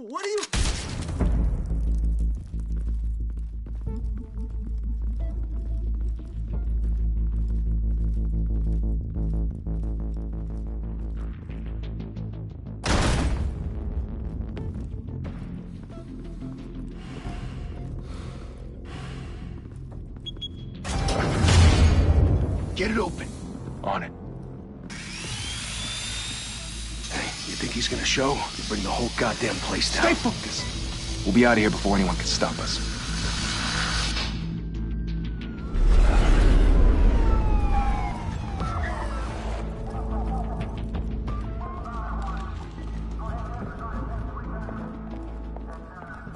What are you... Get it open. On it. Hey, you think he's gonna show? You bring the whole goddamn place down. Stay focused. We'll be out of here before anyone can stop us.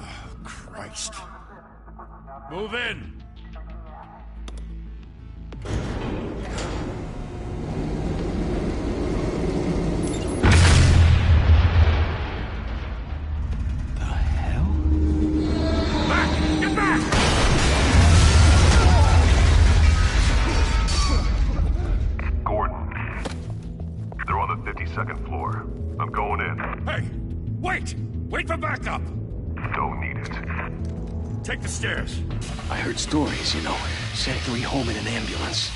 Oh, Christ. Move in. Second floor. I'm going in. Hey! Wait! Wait for backup! Don't need it. Take the stairs. I heard stories, you know. Sent 3 home in an ambulance.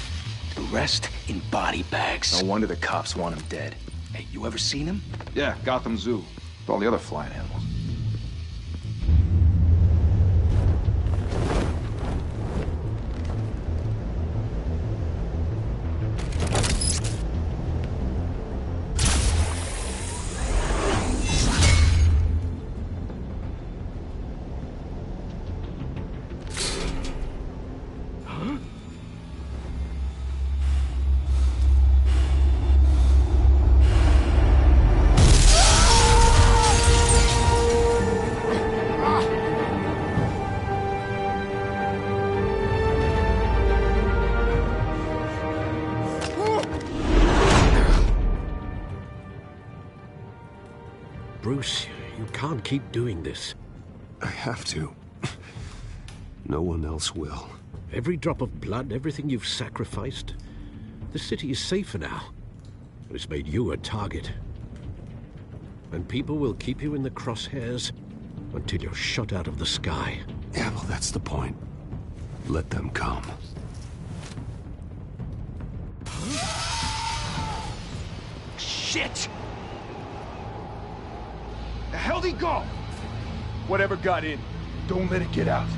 The rest in body bags. No wonder the cops want him dead. Hey, you ever seen him? Yeah, Gotham Zoo. With all the other flying animals. Bruce, you can't keep doing this. I have to. No one else will. Every drop of blood, everything you've sacrificed. The city is safer now. It's made you a target. And people will keep you in the crosshairs until you're shot out of the sky. Yeah, well, that's the point. Let them come. Shit! The hell'd he go? Whatever got in, don't let it get out.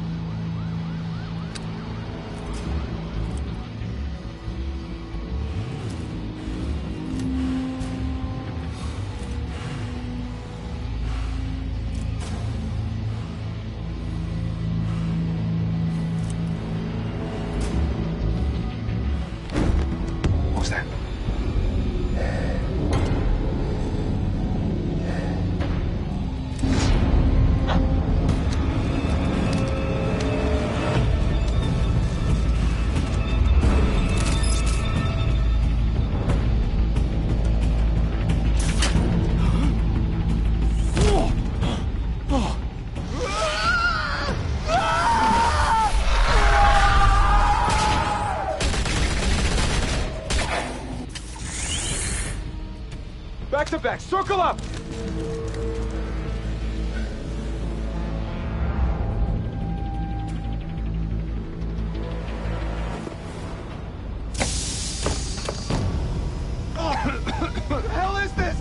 What was that? Back to back, circle up! What the hell is this?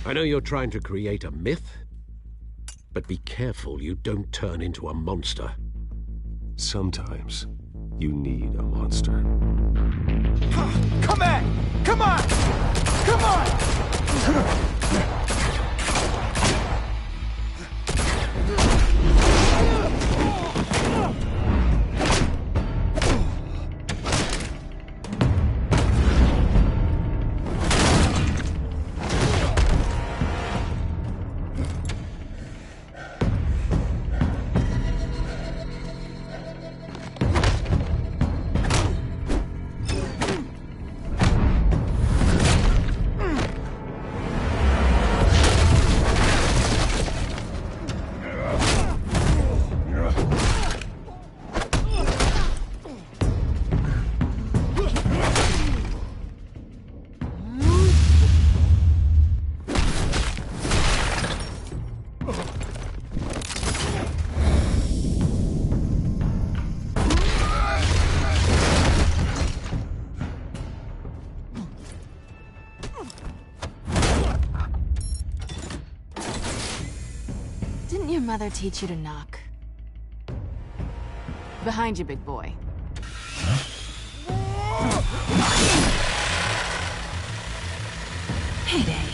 I know you're trying to create a myth, but be careful you don't turn into a monster. Sometimes you need a monster. Come at! Come on! Come on! mother teach you to knock? Behind you, big boy. Heyday.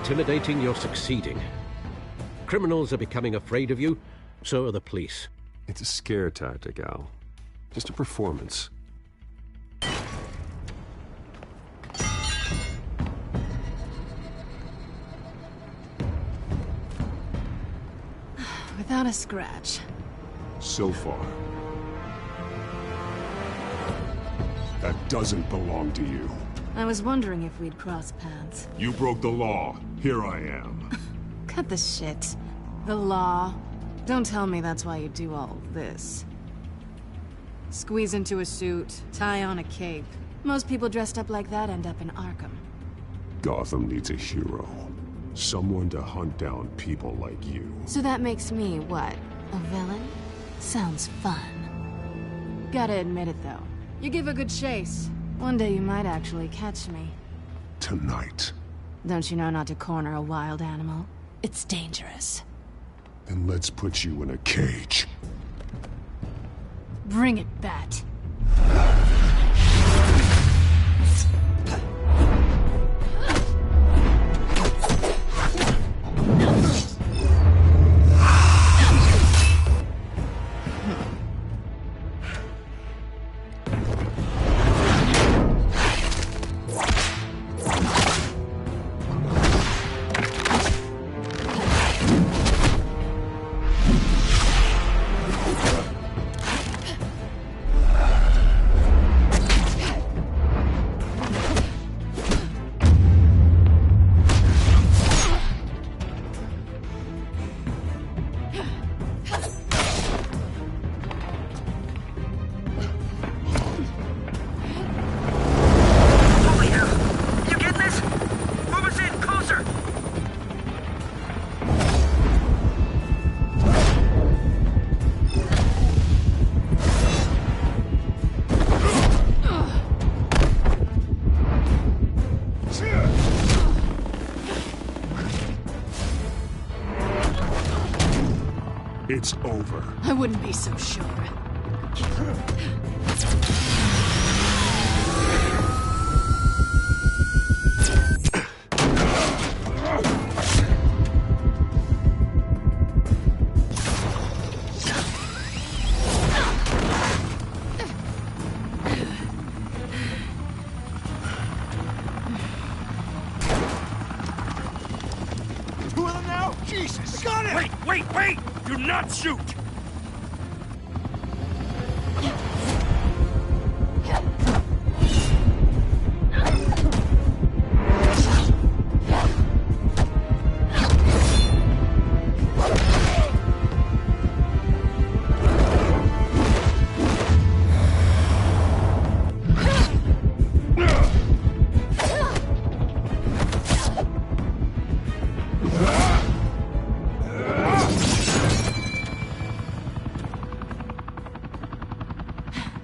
Intimidating, you're succeeding. Criminals are becoming afraid of you, so are the police. It's a scare tactic, Al. Just a performance. Without a scratch. So far. That doesn't belong to you. I was wondering if we'd cross paths. You broke the law. Here I am. Cut the shit. The law. Don't tell me that's why you do all this. Squeeze into a suit, tie on a cape. Most people dressed up like that end up in Arkham. Gotham needs a hero. Someone to hunt down people like you. So that makes me, what, a villain? Sounds fun. Gotta admit it, though. You give a good chase. One day you might actually catch me. Tonight. Don't you know not to corner a wild animal? It's dangerous. Then let's put you in a cage. Bring it, Bat. It's over. I wouldn't be so sure. Two of them now? Jesus! Got it! Wait! Do not shoot!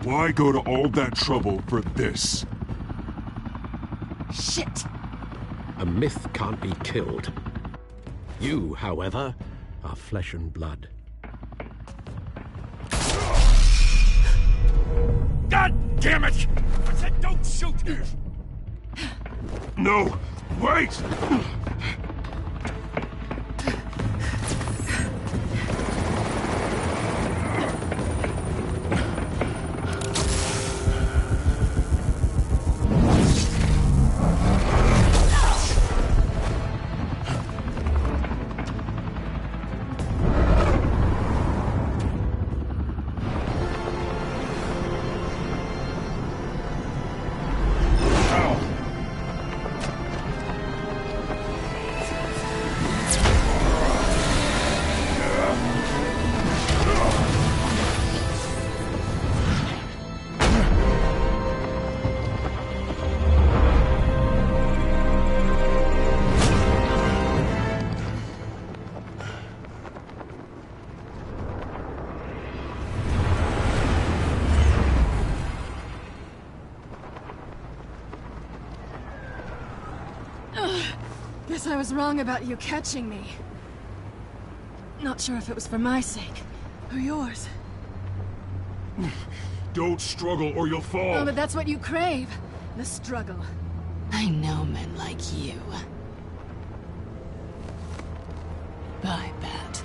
Why go to all that trouble for this? Shit! A myth can't be killed. You, however, are flesh and blood. God damn it! I said don't shoot! No! Wait! Guess I was wrong about you catching me. Not sure if it was for my sake, or yours. Don't struggle or you'll fall. Oh, but that's what you crave. The struggle. I know men like you. Bye, Bat.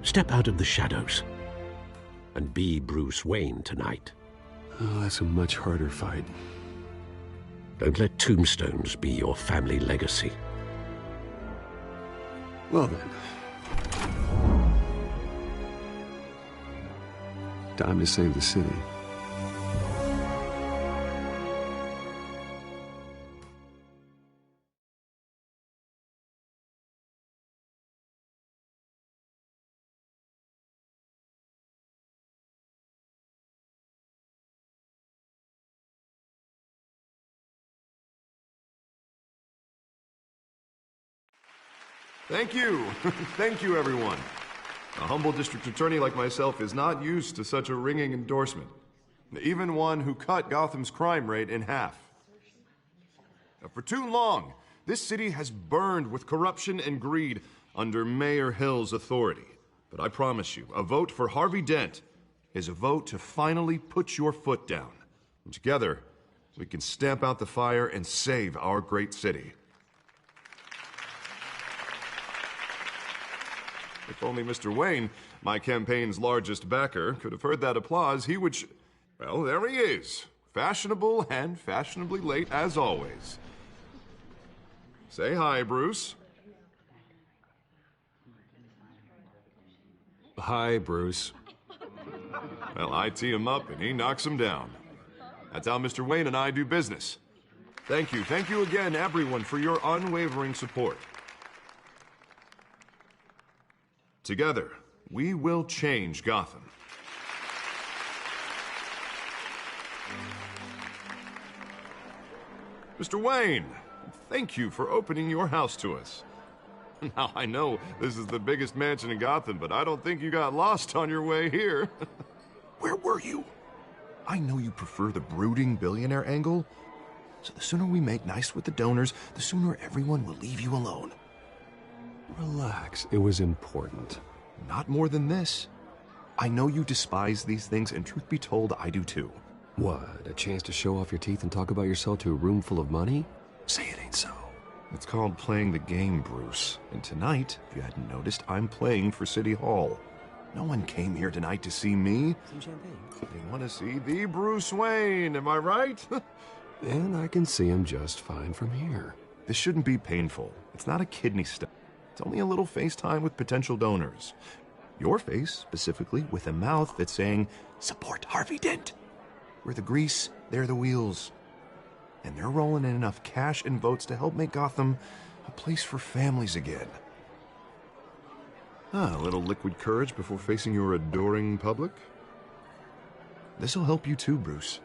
Step out of the shadows and be Bruce Wayne tonight. Oh, that's a much harder fight. Don't let tombstones be your family legacy. Well then. Time to save the city. Thank you. Thank you, everyone. A humble district attorney like myself is not used to such a ringing endorsement. Even one who cut Gotham's crime rate in half. For too long, this city has burned with corruption and greed under Mayor Hill's authority. But I promise you, a vote for Harvey Dent is a vote to finally put your foot down. And together, we can stamp out the fire and save our great city. If only Mr. Wayne, my campaign's largest backer, could have heard that applause, he would well, there he is. Fashionable and fashionably late as always. Say hi, Bruce. Hi, Bruce. Well, I tee him up and he knocks him down. That's how Mr. Wayne and I do business. Thank you again, everyone, for your unwavering support. Together, we will change Gotham. Mr. Wayne, thank you for opening your house to us. Now, I know this is the biggest mansion in Gotham, but I don't think you got lost on your way here. Where were you? I know you prefer the brooding billionaire angle, so the sooner we make nice with the donors, the sooner everyone will leave you alone. Relax, it was important. Not more than this. I know you despise these things, and truth be told, I do too. What, a chance to show off your teeth and talk about yourself to a room full of money? Say it ain't so. It's called playing the game, Bruce. And tonight, if you hadn't noticed, I'm playing for City Hall. No one came here tonight to see me. Some champagne. They want to see the Bruce Wayne, am I right? And I can see him just fine from here. This shouldn't be painful. It's not a kidney stone. It's only a little FaceTime with potential donors. Your face, specifically, with a mouth that's saying, support Harvey Dent. We're the grease, they're the wheels. And they're rolling in enough cash and votes to help make Gotham a place for families again. A little liquid courage before facing your adoring public. This'll help you too, Bruce.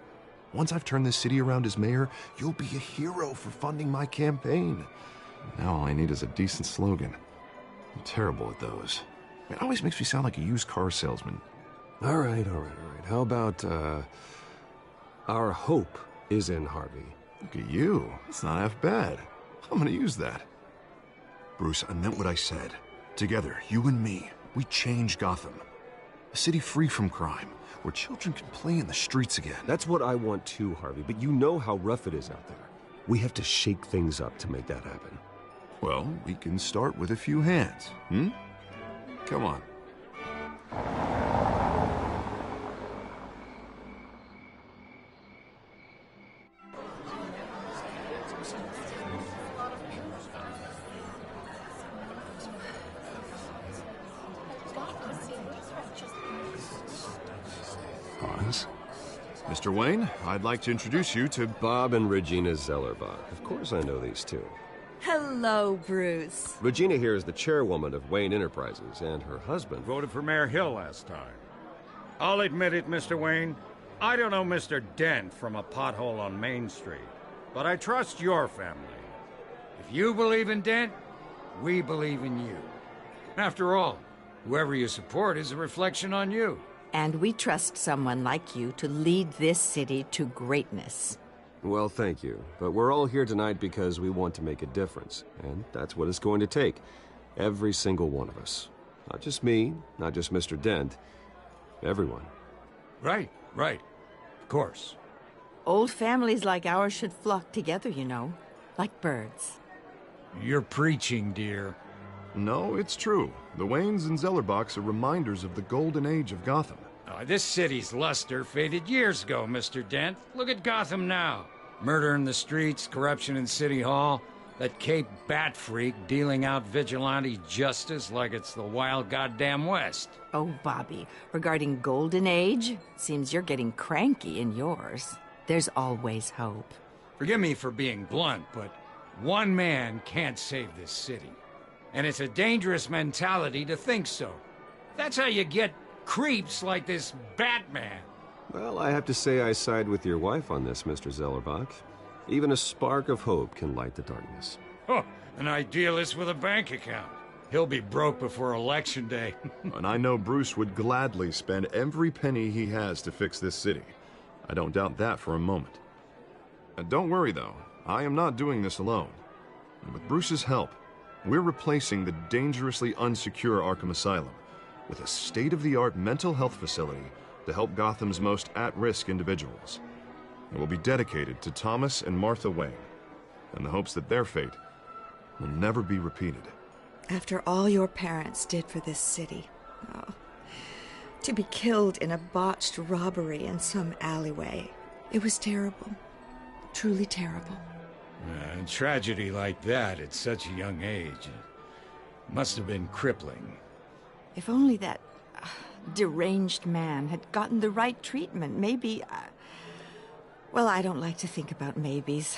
Once I've turned this city around as mayor, you'll be a hero for funding my campaign. Now all I need is a decent slogan. I'm terrible at those. It always makes me sound like a used car salesman. All right. How about, our hope is in Harvey? Look at you. It's not half bad. I'm gonna use that. Bruce, I meant what I said. Together, you and me, we change Gotham. A city free from crime, where children can play in the streets again. That's what I want too, Harvey, but you know how rough it is out there. We have to shake things up to make that happen. Well, we can start with a few hands, Come on. Pause. Mr. Wayne, I'd like to introduce you to Bob and Regina Zellerbach. Of course I know these two. Hello, Bruce. Regina here is the chairwoman of Wayne Enterprises, and her husband... Voted for Mayor Hill last time. I'll admit it, Mr. Wayne. I don't know Mr. Dent from a pothole on Main Street. but I trust your family. If you believe in Dent, we believe in you. After all, whoever you support is a reflection on you. And we trust someone like you to lead this city to greatness. Well, thank you. But we're all here tonight because we want to make a difference. And that's what it's going to take. Every single one of us. Not just me, not just Mr. Dent. Everyone. Right. Of course. Old families like ours should flock together, you know. Like birds. You're preaching, dear. No, it's true. The Waynes and Zellerbachs are reminders of the golden age of Gotham. This city's luster faded years ago, Mr. Dent. Look at Gotham now. Murder in the streets, corruption in City Hall, that Cape Bat freak dealing out vigilante justice like it's the wild goddamn West. Oh, Bobby, regarding Golden Age, seems you're getting cranky in yours. There's always hope. Forgive me for being blunt, but one man can't save this city. And it's a dangerous mentality to think so. That's how you get creeps like this Batman. Well, I have to say I side with your wife on this, Mr. Zellerbach. Even a spark of hope can light the darkness. Oh, an idealist with a bank account. He'll be broke before Election Day. And I know Bruce would gladly spend every penny he has to fix this city. I don't doubt that for a moment. And don't worry, though. I am not doing this alone. And with Bruce's help, we're replacing the dangerously unsecure Arkham Asylum with a state-of-the-art mental health facility to help Gotham's most at-risk individuals. It will be dedicated to Thomas and Martha Wayne, in the hopes that their fate will never be repeated. After all your parents did for this city, to be killed in a botched robbery in some alleyway, it was terrible. Truly terrible. A tragedy like that at such a young age must have been crippling. If only that deranged man had gotten the right treatment, maybe... Well, I don't like to think about maybes.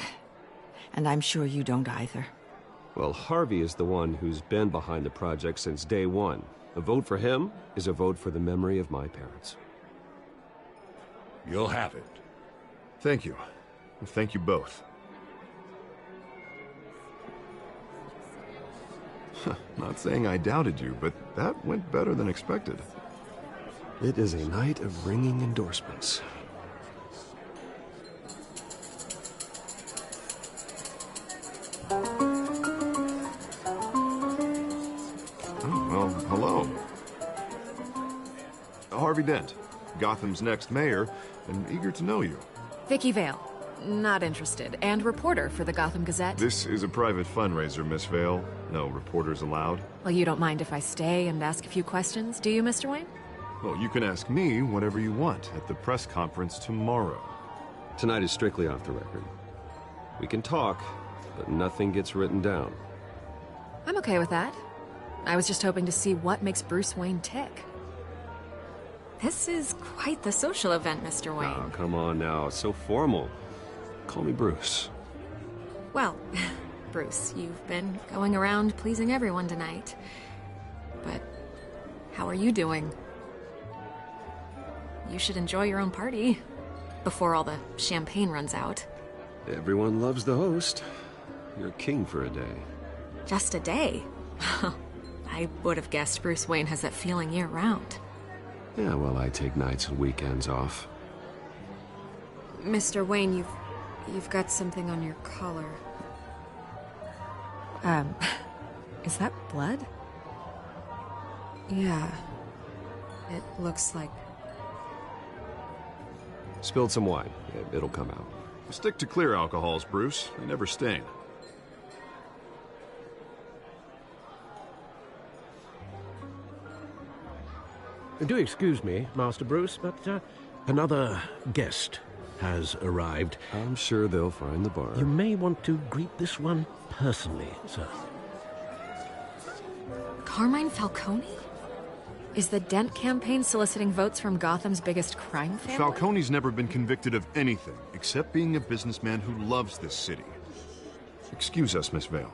And I'm sure you don't either. Well, Harvey is the one who's been behind the project since day one. A vote for him is a vote for the memory of my parents. You'll have it. Thank you. Thank you both. Not saying I doubted you, but that went better than expected. It is a night of ringing endorsements. Well, hello. Harvey Dent, Gotham's next mayor, and eager to know you. Vicky Vale. Not interested. And reporter for the Gotham Gazette. This is a private fundraiser, Miss Vale. No reporters allowed. Well, you don't mind if I stay and ask a few questions, do you, Mr. Wayne? Well, you can ask me whatever you want at the press conference tomorrow. Tonight is strictly off the record. We can talk, but nothing gets written down. I'm okay with that. I was just hoping to see what makes Bruce Wayne tick. This is quite the social event, Mr. Wayne. Oh, come on now. It's so formal. Call me Bruce. Well, Bruce, you've been going around pleasing everyone tonight. But how are you doing? You should enjoy your own party before all the champagne runs out. Everyone loves the host. You're king for a day. Just a day? I would have guessed Bruce Wayne has that feeling year-round. Yeah, well, I take nights and weekends off. Mr. Wayne, you've got something on your collar. Is that blood? Yeah. It looks like... Spilled some wine. It'll come out. Stick to clear alcohols, Bruce. They never stain. Do excuse me, Master Bruce, but another guest has arrived. I'm sure they'll find the bar. You may want to greet this one personally, sir. Carmine Falcone? Is the Dent campaign soliciting votes from Gotham's biggest crime family? Falcone's never been convicted of anything except being a businessman who loves this city. Excuse us, Miss Vale.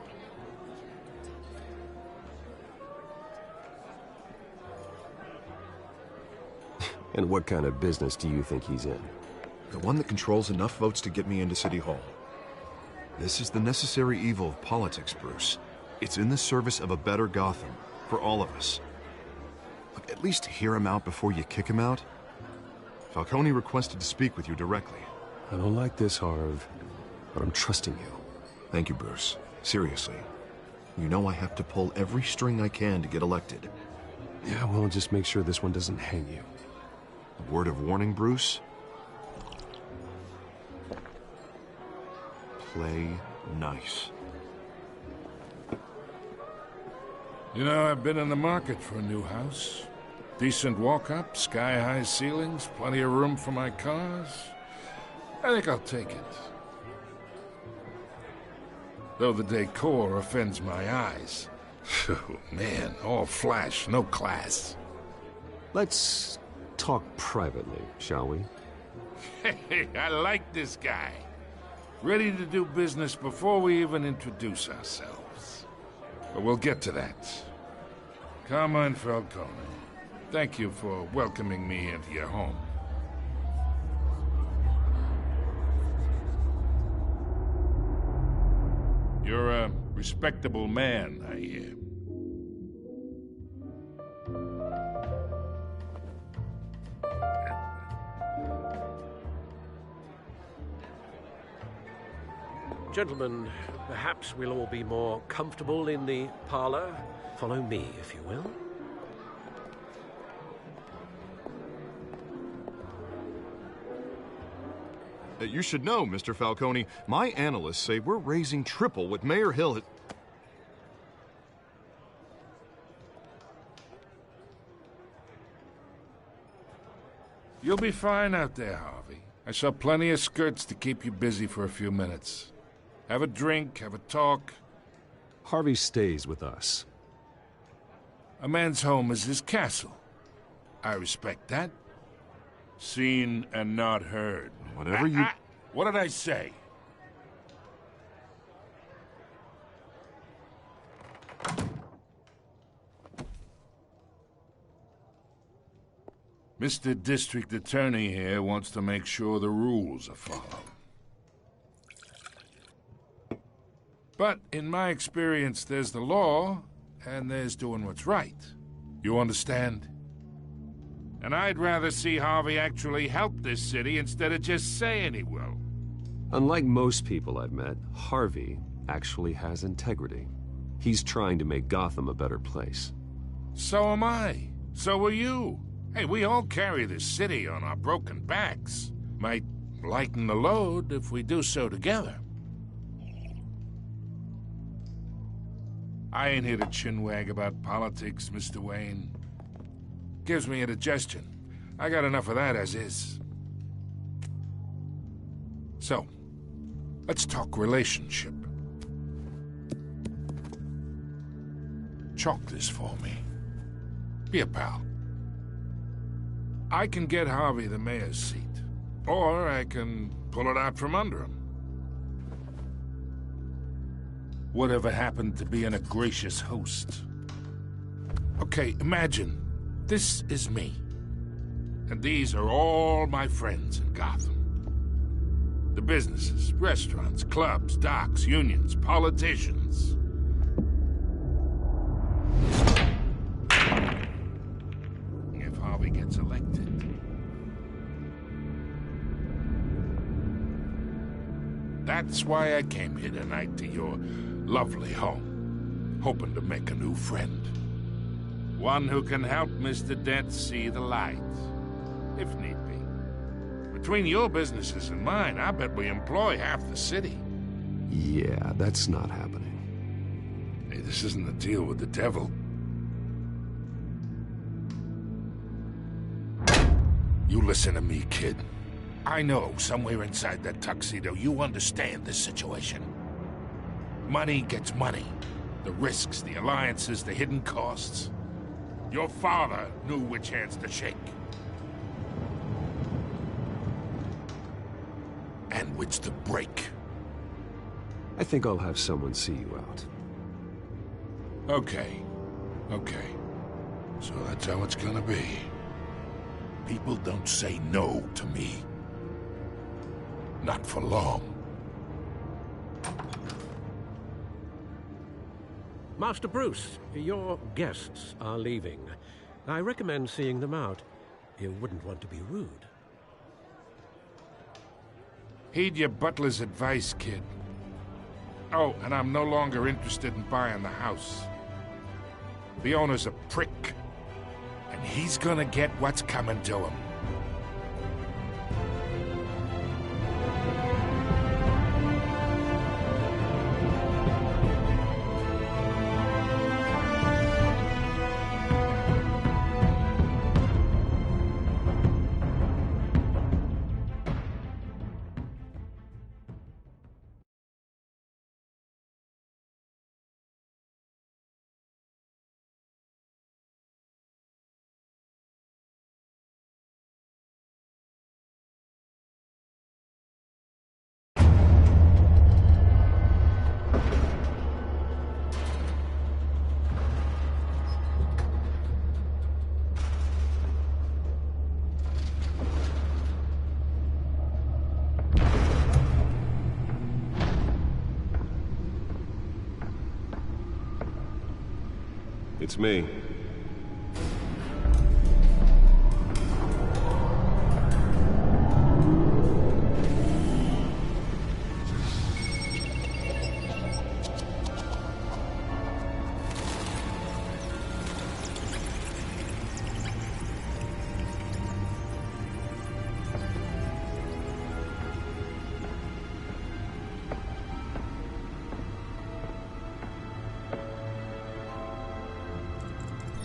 And what kind of business do you think he's in? The one that controls enough votes to get me into City Hall. This is the necessary evil of politics, Bruce. It's in the service of a better Gotham, for all of us. Look, at least hear him out before you kick him out. Falcone requested to speak with you directly. I don't like this, Harv, but I'm trusting you. Thank you, Bruce. Seriously. You know I have to pull every string I can to get elected. Yeah, well, just make sure this one doesn't hang you. A word of warning, Bruce? Play nice. You know, I've been in the market for a new house. Decent walk-up, sky-high ceilings, plenty of room for my cars. I think I'll take it. Though the decor offends my eyes. Oh, man, all flash, no class. Let's talk privately, shall we? Hey, I like this guy. Ready to do business before we even introduce ourselves. But we'll get to that. Carmine Falcone, thank you for welcoming me into your home. You're a respectable man, I hear. Gentlemen, perhaps we'll all be more comfortable in the parlor. Follow me, if you will. You should know, Mr. Falcone, my analysts say we're raising triple what Mayor Hill had... You'll be fine out there, Harvey. I saw plenty of skirts to keep you busy for a few minutes. Have a drink, have a talk. Harvey stays with us. A man's home is his castle. I respect that. Seen and not heard. Whatever you... What did I say? Mr. District Attorney here wants to make sure the rules are followed. But in my experience, there's the law, and there's doing what's right. You understand? And I'd rather see Harvey actually help this city instead of just saying he will. Unlike most people I've met, Harvey actually has integrity. He's trying to make Gotham a better place. So am I. So are you. Hey, we all carry this city on our broken backs. Might lighten the load if we do so together. I ain't here to chinwag about politics, Mr. Wayne. Gives me indigestion. I got enough of that as is. So, let's talk relationship. Chalk this for me. Be a pal. I can get Harvey the mayor's seat, or I can pull it out from under him. Whatever happened to being a gracious host? Okay, imagine this is me, and these are all my friends in Gotham. The businesses, restaurants, clubs, docks, unions, politicians. If Harvey gets elected, that's why I came here tonight to your lovely home, hoping to make a new friend. One who can help Mr. Dent see the light, if need be. Between your businesses and mine, I bet we employ half the city. Yeah, that's not happening. Hey, this isn't a deal with the devil. You listen to me, kid. I know somewhere inside that tuxedo you understand this situation. Money gets money. The risks, the alliances, the hidden costs. Your father knew which hands to shake. And which to break. I think I'll have someone see you out. Okay. So that's how it's gonna be. People don't say no to me. Not for long. Master Bruce, your guests are leaving. I recommend seeing them out. You wouldn't want to be rude. Heed your butler's advice, kid. Oh, and I'm no longer interested in buying the house. The owner's a prick, and he's gonna get what's coming to him. It's me.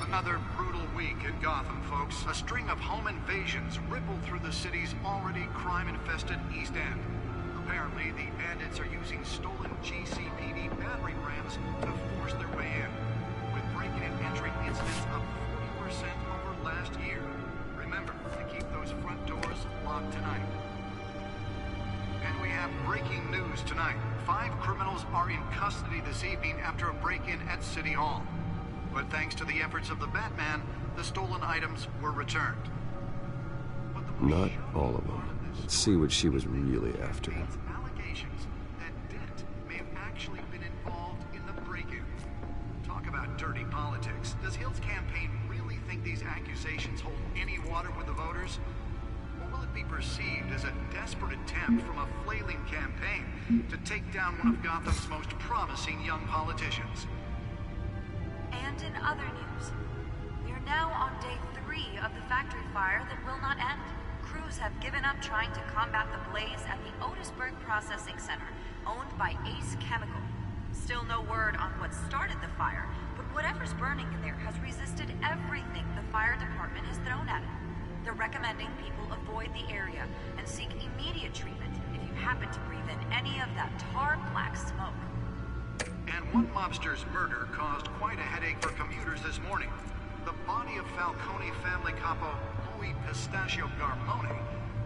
Another brutal week in Gotham, folks. A string of home invasions rippled through the city's already crime-infested East End. Apparently, the bandits are using stolen GCPD battering rams to force their way in, with breaking and entering incidents up 40% over last year. Remember to keep those front doors locked tonight. And we have breaking news tonight. 5 criminals are in custody this evening after a break-in at City Hall. But thanks to the efforts of the Batman, the stolen items were returned. Not all of them. Let's see what she was really after. Allegations that Dent may have actually been involved in the break-in. Talk about dirty politics. Does Hill's campaign really think these accusations hold any water with the voters? Or will it be perceived as a desperate attempt from a flailing campaign to take down one of Gotham's most promising young politicians? And in other news, we are now on day 3 of the factory fire that will not end. Crews have given up trying to combat the blaze at the Otisburg Processing Center, owned by Ace Chemical. Still no word on what started the fire, but whatever's burning in there has resisted everything the fire department has thrown at it. They're recommending people avoid the area and seek immediate treatment if you happen to breathe in any of that tar black smoke. And one mobster's murder caused quite a headache for commuters this morning. The body of Falcone family capo Louis Pistachio Garmone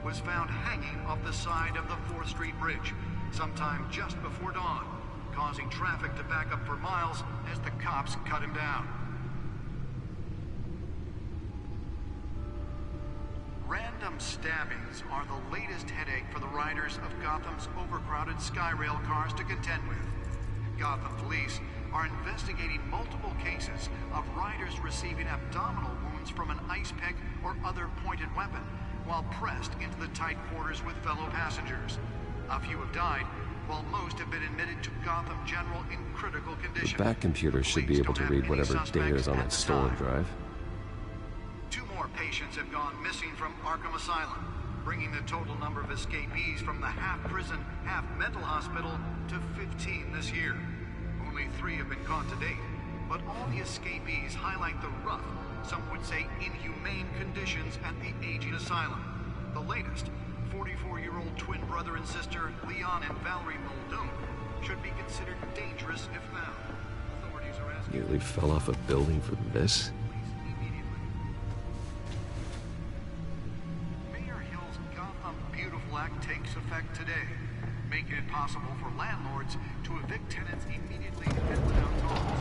was found hanging off the side of the 4th Street Bridge sometime just before dawn, causing traffic to back up for miles as the cops cut him down. Random stabbings are the latest headache for the riders of Gotham's overcrowded Skyrail cars to contend with. Gotham police are investigating multiple cases of riders receiving abdominal wounds from an ice pick or other pointed weapon while pressed into the tight quarters with fellow passengers. A few have died, while most have been admitted to Gotham General in critical condition. The back computer should be able to read whatever data is on that stolen drive. 2 more patients have gone missing from Arkham Asylum, bringing the total number of escapees from the half-prison, half-mental hospital to 15 this year. Only 3 have been caught to date, but all the escapees highlight the rough, some would say inhumane conditions at the aging asylum. The latest, 44-year-old twin brother and sister Leon and Valerie Muldoon, should be considered dangerous if found. Authorities are asking... Nearly fell off a building for this? Act takes effect today, making it possible for landlords to evict tenants immediately and without cause.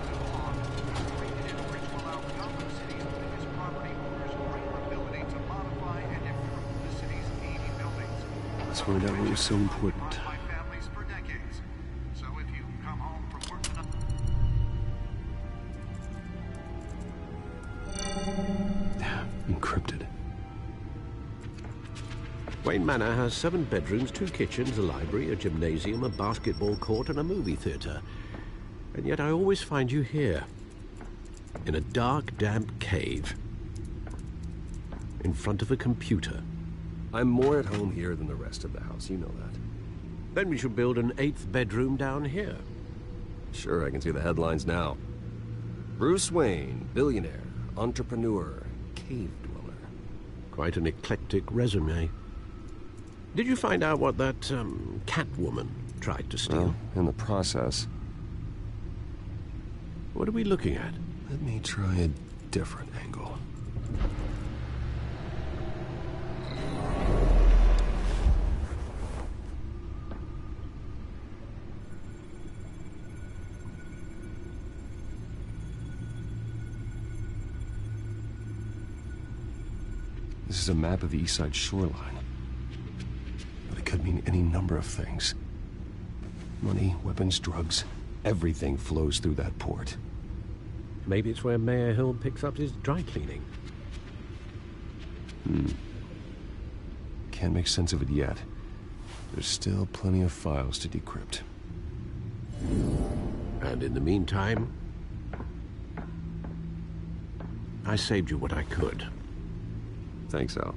The law was created in order to allow Gotham City's biggest property owners greater ability to modify and improve the city's aging buildings. Let's find out what was so important. By families for decades. So if you come home from work tonight... Encrypted. Wayne Manor has 7 bedrooms, 2 kitchens, a library, a gymnasium, a basketball court, and a movie theater. And yet I always find you here. In a dark, damp cave. In front of a computer. I'm more at home here than the rest of the house, you know that. Then we should build an 8th bedroom down here. Sure, I can see the headlines now. Bruce Wayne, billionaire, entrepreneur, cave dweller. Quite an eclectic resume. Did you find out what that, Catwoman tried to steal? Well, in the process. What are we looking at? Let me try a different angle. This is a map of the East Side shoreline. But it could mean any number of things. Money, weapons, drugs, everything flows through that port. Maybe it's where Mayor Hill picks up his dry cleaning. Can't make sense of it yet. There's still plenty of files to decrypt. And in the meantime, I saved you what I could. Thanks, Al.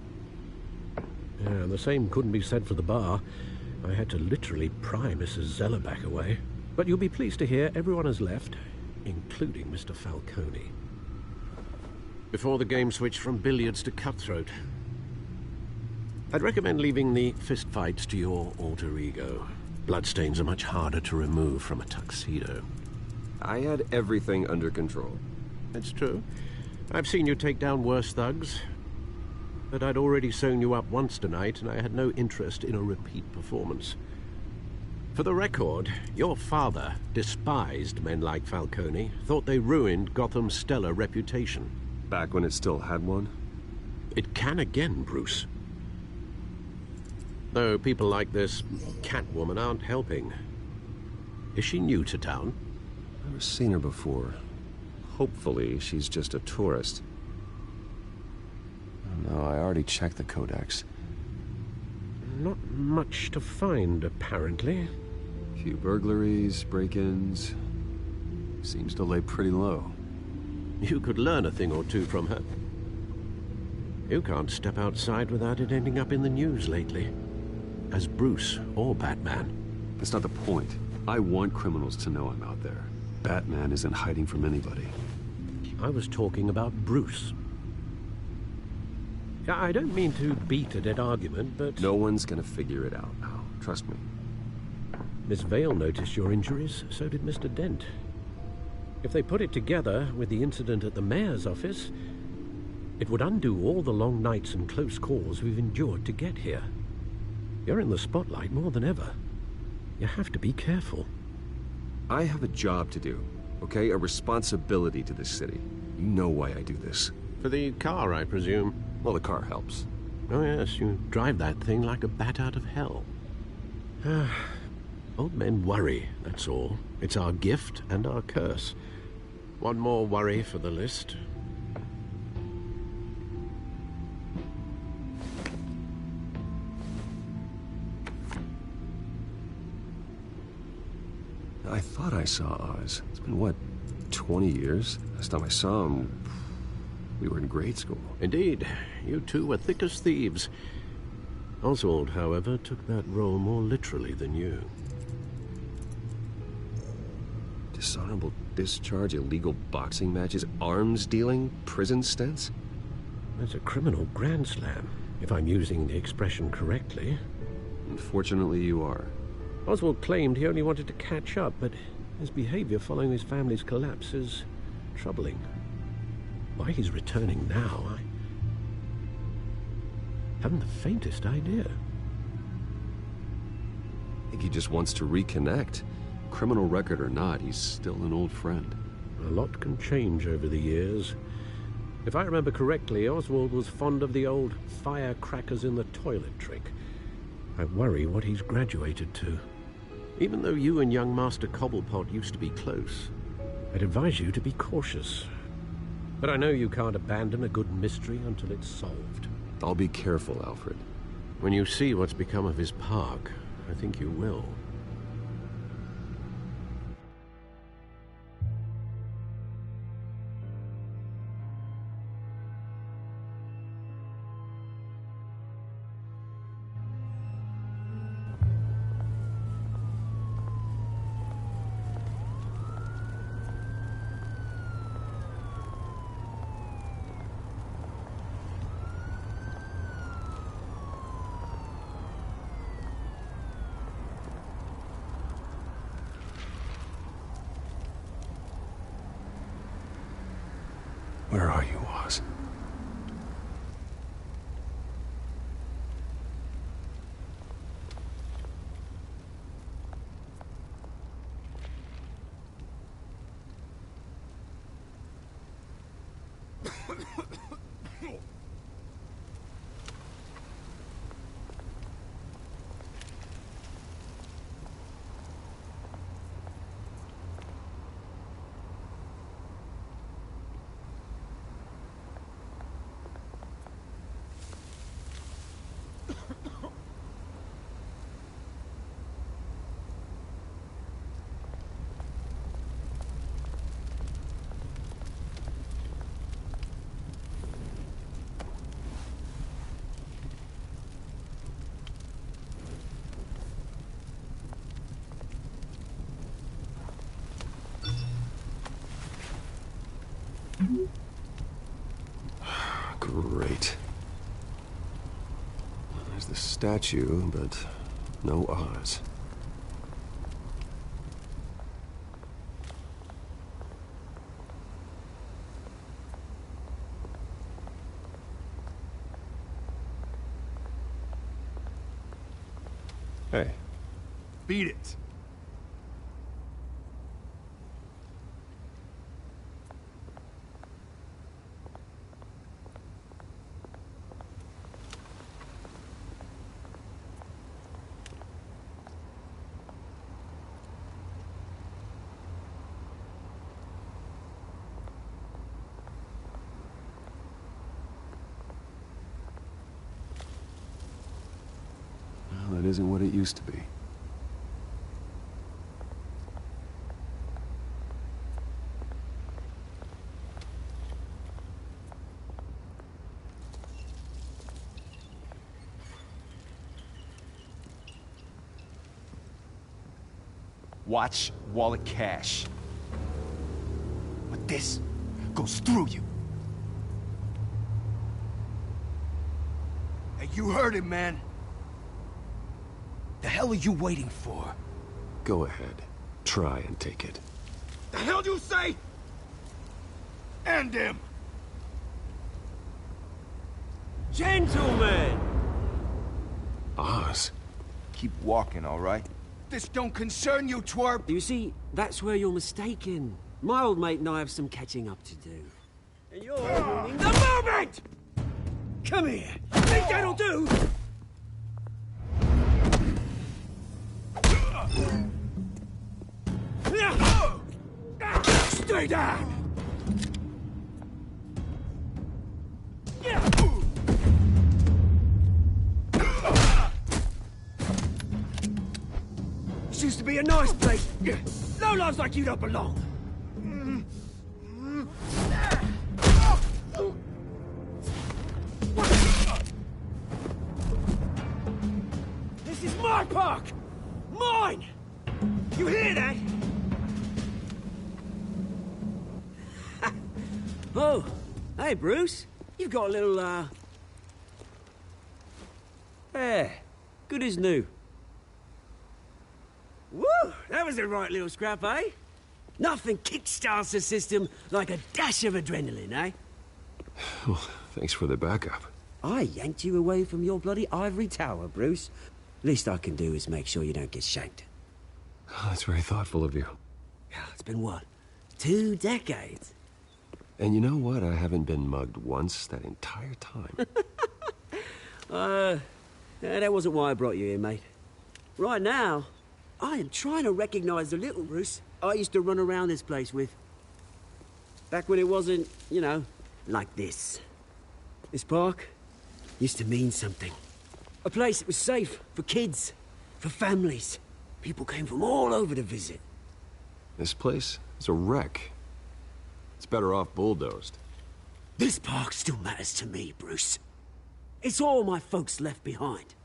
Yeah, the same couldn't be said for the bar. I had to literally pry Mrs. Zellerback away. But you'll be pleased to hear everyone has left, including Mr. Falcone. Before the game switched from billiards to cutthroat. I'd recommend leaving the fistfights to your alter ego. Bloodstains are much harder to remove from a tuxedo. I had everything under control. That's true. I've seen you take down worse thugs. But I'd already sewn you up once tonight, and I had no interest in a repeat performance. For the record, your father despised men like Falcone, thought they ruined Gotham's stellar reputation. Back when it still had one? It can again, Bruce. Though people like this Catwoman aren't helping. Is she new to town? I've never seen her before. Hopefully, she's just a tourist. No, I already checked the codex. Not much to find, apparently. A few burglaries, break-ins. Seems to lay pretty low. You could learn a thing or two from her. You can't step outside without it ending up in the news lately. As Bruce or Batman. That's not the point. I want criminals to know I'm out there. Batman isn't hiding from anybody. I was talking about Bruce. I don't mean to beat a dead argument, but... No one's gonna figure it out, Al. Trust me. Miss Vale noticed your injuries, so did Mr. Dent. If they put it together with the incident at the mayor's office, it would undo all the long nights and close calls we've endured to get here. You're in the spotlight more than ever. You have to be careful. I have a job to do, okay? A responsibility to this city. You know why I do this. For the car, I presume. Well, the car helps. Oh, yes, you drive that thing like a bat out of hell. Old men worry, that's all. It's our gift and our curse. One more worry for the list. I thought I saw Oz. It's been, what, 20 years? Last time I saw him, we were in grade school. Indeed. You two were thick as thieves. Oswald, however, took that role more literally than you. Dishonorable discharge, illegal boxing matches, arms dealing, prison stints? That's a criminal grand slam, if I'm using the expression correctly. Unfortunately, you are. Oswald claimed he only wanted to catch up, but his behavior following his family's collapse is troubling. Why he's returning now, I haven't the faintest idea. I think he just wants to reconnect. Criminal record or not, he's still an old friend. A lot can change over the years. If I remember correctly, Oswald was fond of the old firecrackers in the toilet trick. I worry what he's graduated to. Even though you and young Master Cobblepot used to be close, I'd advise you to be cautious. But I know you can't abandon a good mystery until it's solved. I'll be careful, Alfred. When you see what's become of his park, I think you will. Where are you, Oz? Great. There's the statue, but no Oz. Hey. Beat it. Well, it isn't what it used to be. Watch wallet cash. But this goes through you. Hey, you heard him, man. The hell are you waiting for? Go ahead. Try and take it. The hell do you say? End him! Gentlemen! Oz. Keep walking, all right? This don't concern you, twerp! You see, that's where you're mistaken. My old mate and I have some catching up to do. And you're ruining the moment! Come here! Think that'll do? Stay down! This used to be a nice place. Lowlifes like you don't belong. This is my park! Mine! You hear that? Oh, hey, Bruce. You've got a little, Yeah, good as new. Woo! That was a right little scrap, eh? Nothing kickstarts the system like a dash of adrenaline, eh? Well, thanks for the backup. I yanked you away from your bloody ivory tower, Bruce. Least I can do is make sure you don't get shanked. Oh, that's very thoughtful of you. It's been what? 2 decades? And you know what? I haven't been mugged once that entire time. That wasn't why I brought you here, mate. Right now, I am trying to recognize the little Bruce I used to run around this place with. Back when it wasn't, you know, like this. This park used to mean something. A place that was safe for kids, for families. People came from all over to visit. This place is a wreck. It's better off bulldozed. This park still matters to me, Bruce. It's all my folks left behind.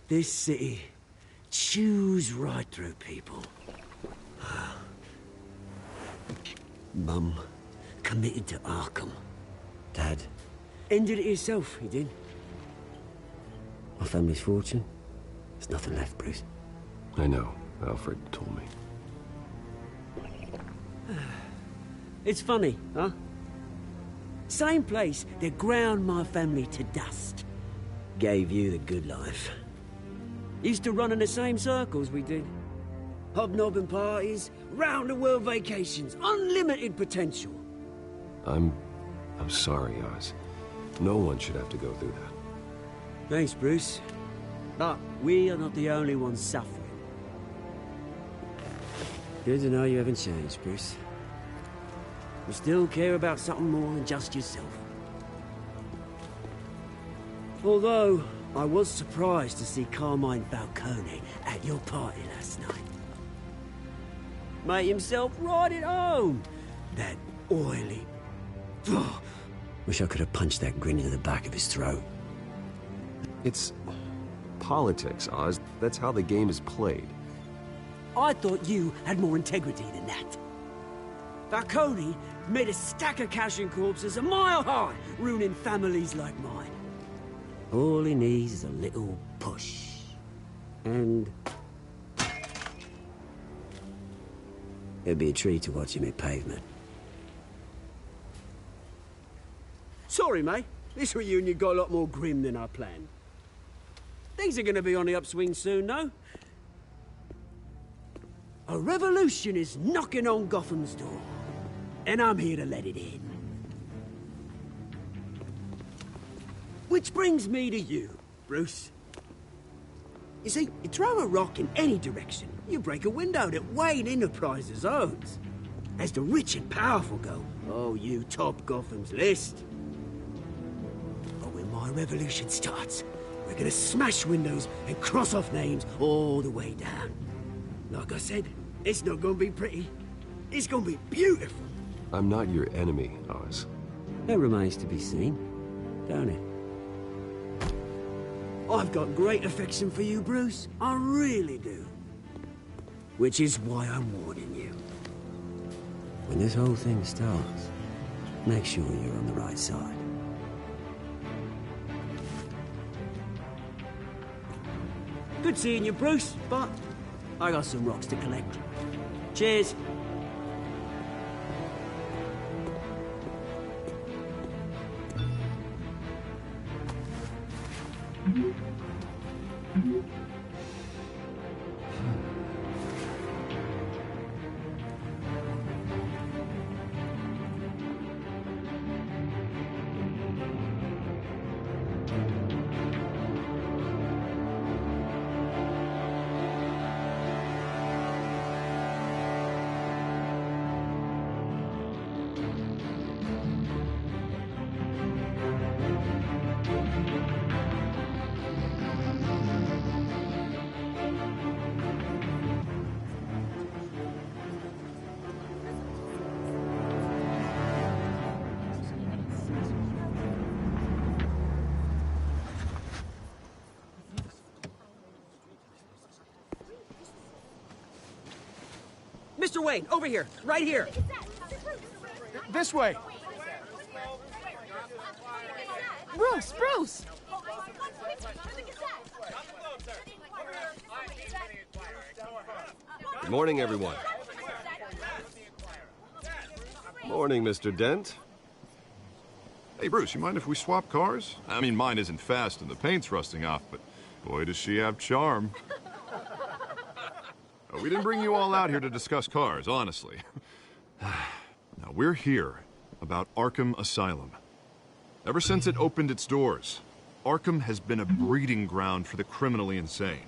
This city chews right through people. Mum committed to Arkham. Dad ended it himself, he did. My family's fortune, there's nothing left, Bruce. I know. Alfred told me. It's funny, huh? Same place that ground my family to dust. Gave you the good life. Used to run in the same circles we did. Hobnobbing parties, round-the-world vacations, unlimited potential. I'm sorry, Oz. No one should have to go through that. Thanks, Bruce. But we are not the only ones suffering. Good to know you haven't changed, Bruce. You still care about something more than just yourself. Although, I was surprised to see Carmine Falcone at your party last night. Made himself right at home. That oily... Oh, wish I could have punched that grin into the back of his throat. It's politics, Oz. That's how the game is played. I thought you had more integrity than that. Falcone made a stack of cashing corpses a mile high, ruining families like mine. All he needs is a little push. And... it'd be a treat to watch him hit pavement. Sorry, mate. This reunion got a lot more grim than I planned. Things are gonna be on the upswing soon, though. A revolution is knocking on Gotham's door. And I'm here to let it in. Which brings me to you, Bruce. You see, you throw a rock in any direction, you break a window that Wayne Enterprises owns. As the rich and powerful go, oh, you top Gotham's list. But when my revolution starts, we're gonna smash windows and cross off names all the way down. Like I said, it's not gonna be pretty. It's gonna be beautiful. I'm not your enemy, Oz. That remains to be seen, don't it? I've got great affection for you, Bruce. I really do. Which is why I'm warning you. When this whole thing starts, make sure you're on the right side. Good seeing you, Bruce, but I got some rocks to collect. Cheers. Mr. Wayne, over here, right here. This way. Bruce, Bruce! Good morning, everyone. Morning, Mr. Dent. Hey, Bruce, you mind if we swap cars? I mean, mine isn't fast and the paint's rusting off, but boy, does she have charm. We didn't bring you all out here to discuss cars, honestly. Now, we're here about Arkham Asylum. Ever since it opened its doors, Arkham has been a breeding ground for the criminally insane.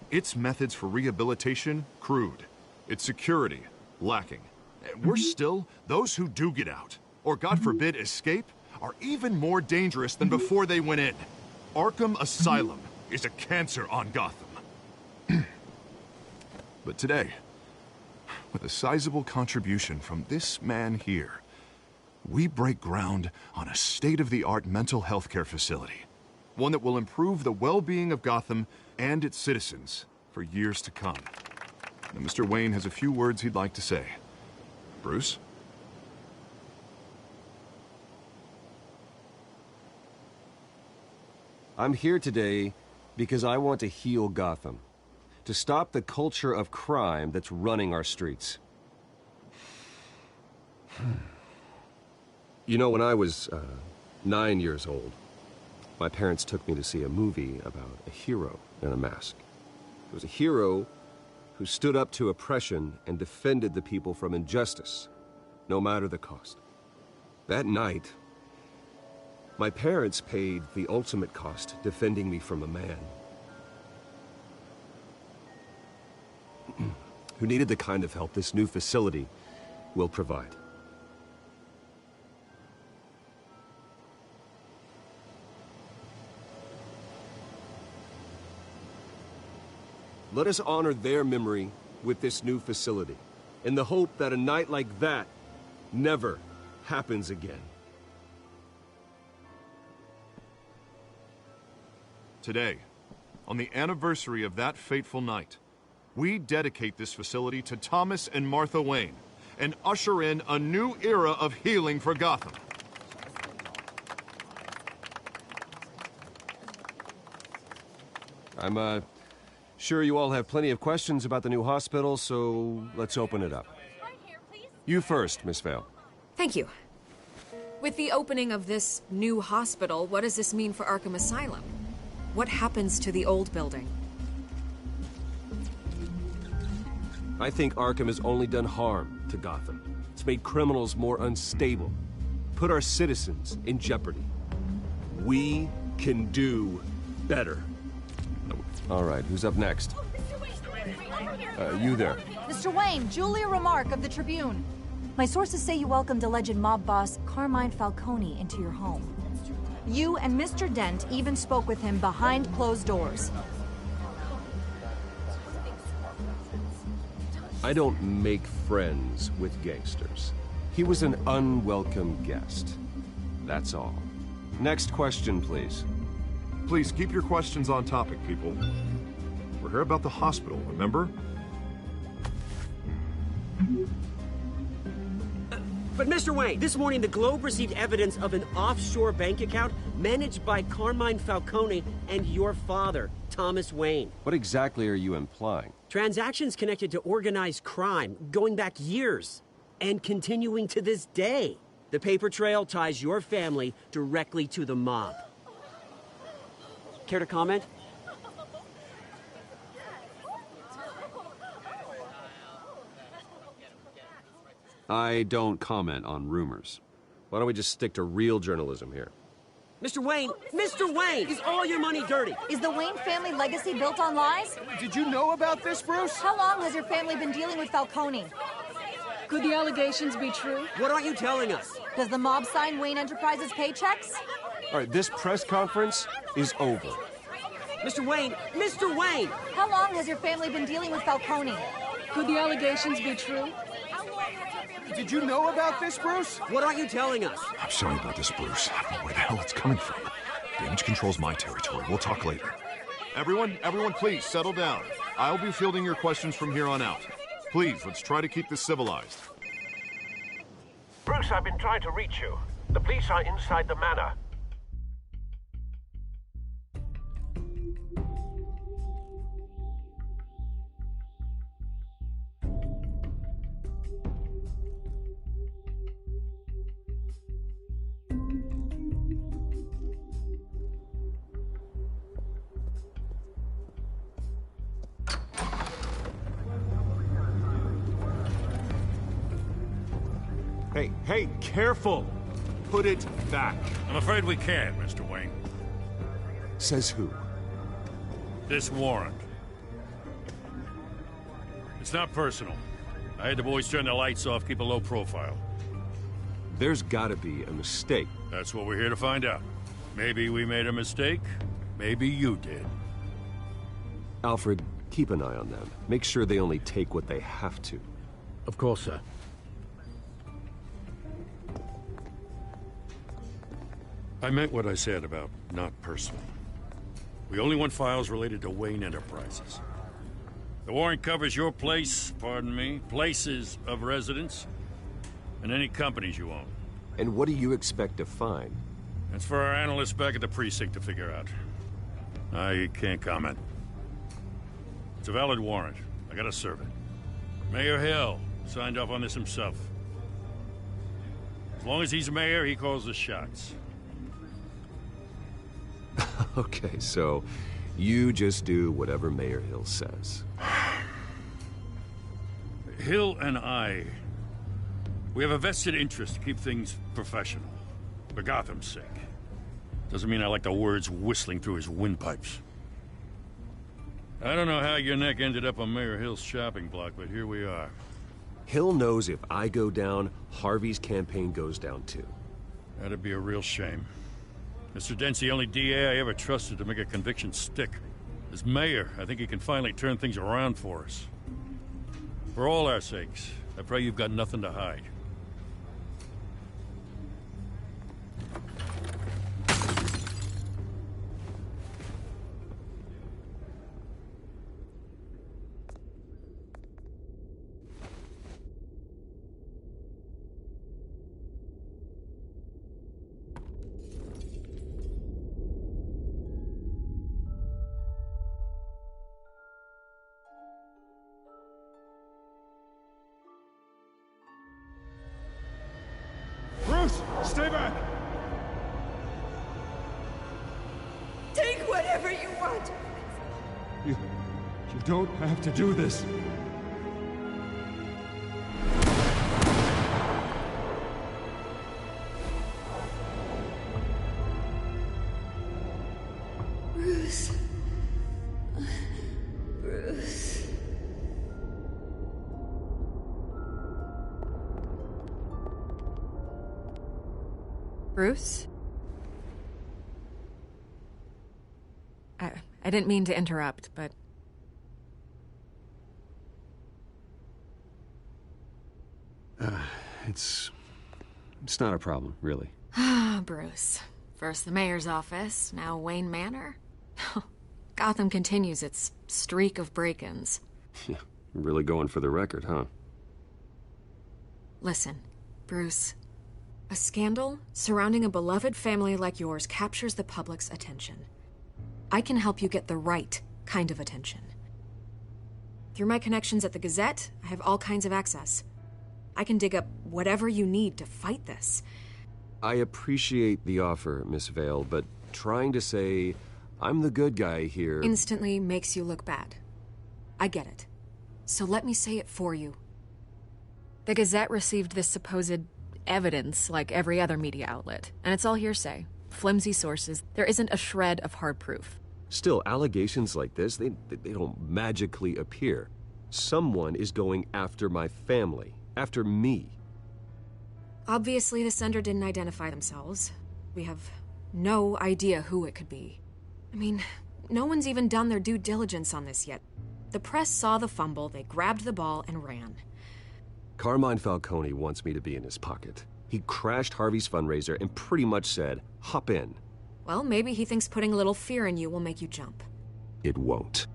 Its methods for rehabilitation, crude. Its security, lacking. And worse still, those who do get out, or God forbid escape, are even more dangerous than before they went in. Arkham Asylum is a cancer on Gotham. But today, with a sizable contribution from this man here, we break ground on a state-of-the-art mental health care facility. One that will improve the well-being of Gotham and its citizens for years to come. And Mr. Wayne has a few words he'd like to say. Bruce? I'm here today because I want to heal Gotham. To stop the culture of crime that's running our streets. You know, when I was 9 years old, my parents took me to see a movie about a hero in a mask. It was a hero who stood up to oppression and defended the people from injustice, no matter the cost. That night, my parents paid the ultimate cost defending me from a man who needed the kind of help this new facility will provide. Let us honor their memory with this new facility, in the hope that a night like that never happens again. Today, on the anniversary of that fateful night, we dedicate this facility to Thomas and Martha Wayne and usher in a new era of healing for Gotham. I'm sure you all have plenty of questions about the new hospital, so let's open it up. You first, Miss Vale. Thank you. With the opening of this new hospital, what does this mean for Arkham Asylum? What happens to the old building? I think Arkham has only done harm to Gotham. It's made criminals more unstable, put our citizens in jeopardy. We can do better. All right, who's up next? You there. Mr. Wayne, Julia Remark of the Tribune. My sources say you welcomed alleged mob boss Carmine Falcone into your home. You and Mr. Dent even spoke with him behind closed doors. I don't make friends with gangsters. He was an unwelcome guest. That's all. Next question, please. Please keep your questions on topic, people. We're here about the hospital, remember? But Mr. Wayne, this morning the Globe received evidence of an offshore bank account managed by Carmine Falcone and your father, Thomas Wayne. What exactly are you implying? Transactions connected to organized crime going back years and continuing to this day. The paper trail ties your family directly to the mob. Care to comment? I don't comment on rumors. Why don't we just stick to real journalism here? Mr. Wayne, is all your money dirty? Is the Wayne family legacy built on lies? Did you know about this, Bruce? How long has your family been dealing with Falcone? Could the allegations be true? What aren't you telling us? Does the mob sign Wayne Enterprises paychecks? All right, this press conference is over. Mr. Wayne! How long has your family been dealing with Falcone? Could the allegations be true? Did you know about this, Bruce? What aren't you telling us? I'm sorry about this, Bruce. I don't know where the hell it's coming from. Damage control's my territory. We'll talk later. Everyone, please settle down. I'll be fielding your questions from here on out. Please, let's try to keep this civilized. Bruce, I've been trying to reach you. The police are inside the manor. Hey, careful! Put it back. I'm afraid we can't, Mr. Wayne. Says who? This warrant. It's not personal. I had the boys turn the lights off, keep a low profile. There's gotta be a mistake. That's what we're here to find out. Maybe we made a mistake. Maybe you did. Alfred, keep an eye on them. Make sure they only take what they have to. Of course, sir. I meant what I said about not personal. We only want files related to Wayne Enterprises. The warrant covers your place, pardon me, places of residence, and any companies you own. And what do you expect to find? That's for our analysts back at the precinct to figure out. I can't comment. It's a valid warrant. I gotta serve it. Mayor Hill signed off on this himself. As long as he's mayor, he calls the shots. Okay, so you just do whatever Mayor Hill says. Hill and I, we have a vested interest to keep things professional. For Gotham's sake. Doesn't mean I like the words whistling through his windpipes. I don't know how your neck ended up on Mayor Hill's shopping block, but here we are. Hill knows if I go down, Harvey's campaign goes down too. That'd be a real shame. Mr. Dent's the only DA I ever trusted to make a conviction stick. As mayor, I think he can finally turn things around for us. For all our sakes, I pray you've got nothing to hide. Bruce, stay back! Take whatever you want. You don't have to do this. Bruce. Bruce. Bruce? I didn't mean to interrupt, but... It's not a problem, really. Ah, Bruce. First the mayor's office, now Wayne Manor. Gotham continues its streak of break-ins. Yeah, really going for the record, huh? Listen, Bruce. A scandal surrounding a beloved family like yours captures the public's attention. I can help you get the right kind of attention. Through my connections at the Gazette, I have all kinds of access. I can dig up whatever you need to fight this. I appreciate the offer, Miss Vale, but trying to say I'm the good guy here... instantly makes you look bad. I get it. So let me say it for you. The Gazette received this supposed evidence like every other media outlet, and it's all hearsay. Flimsy sources. There isn't a shred of hard proof. Still, allegations like this, they don't magically appear. Someone is going after my family. After me. Obviously, the sender didn't identify themselves. We have no idea who it could be. I mean, no one's even done their due diligence on this yet. The press saw the fumble, they grabbed the ball and ran. Carmine Falcone wants me to be in his pocket. He crashed Harvey's fundraiser and pretty much said, hop in. Well, maybe he thinks putting a little fear in you will make you jump. It won't.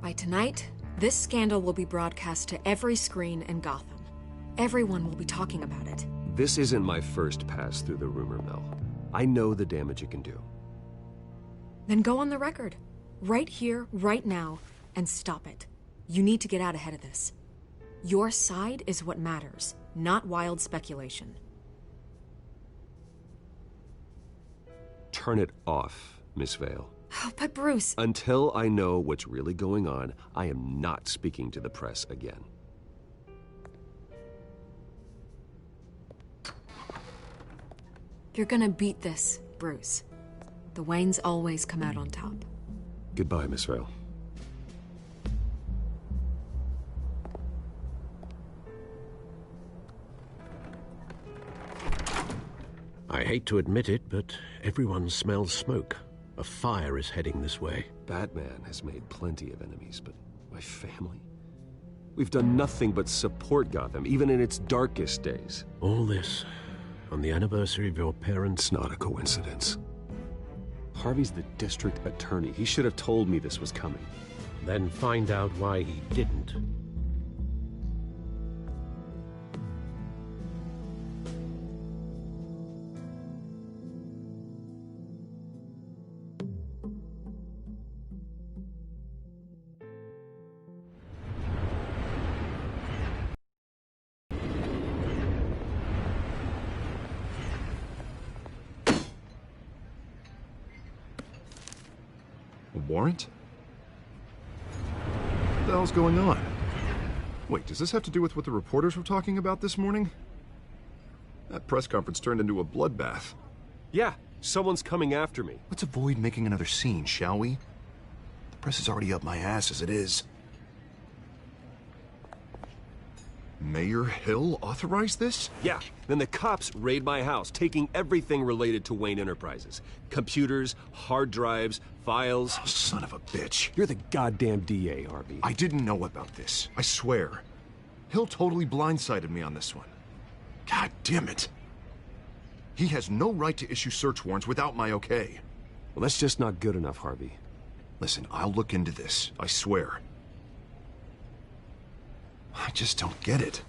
By tonight, this scandal will be broadcast to every screen in Gotham. Everyone will be talking about it. This isn't my first pass through the rumor mill. I know the damage it can do. Then go on the record. Right here, right now, and stop it. You need to get out ahead of this. Your side is what matters, not wild speculation. Turn it off, Miss Vale. Oh, but Bruce... Until I know what's really going on, I am not speaking to the press again. You're gonna beat this, Bruce. The Waynes always come out on top. Goodbye, Miss Vale. I hate to admit it, but everyone smells smoke. A fire is heading this way. Batman has made plenty of enemies, but my family? We've done nothing but support Gotham, even in its darkest days. All this on the anniversary of your parents'... Not a coincidence. Harvey's the district attorney. He should have told me this was coming. Then find out why he didn't. Warrant? What the hell's going on? Wait, does this have to do with what the reporters were talking about this morning? That press conference turned into a bloodbath. Yeah, someone's coming after me. Let's avoid making another scene, shall we? The press is already up my ass as it is. Mayor Hill authorized this? Yeah, then the cops raid my house, taking everything related to Wayne Enterprises. Computers, hard drives, files. Oh, son of a bitch. You're the goddamn DA, Harvey. I didn't know about this. I swear. Hill totally blindsided me on this one. God damn it. He has no right to issue search warrants without my okay. Well, that's just not good enough, Harvey. Listen, I'll look into this. I swear. I just don't get it.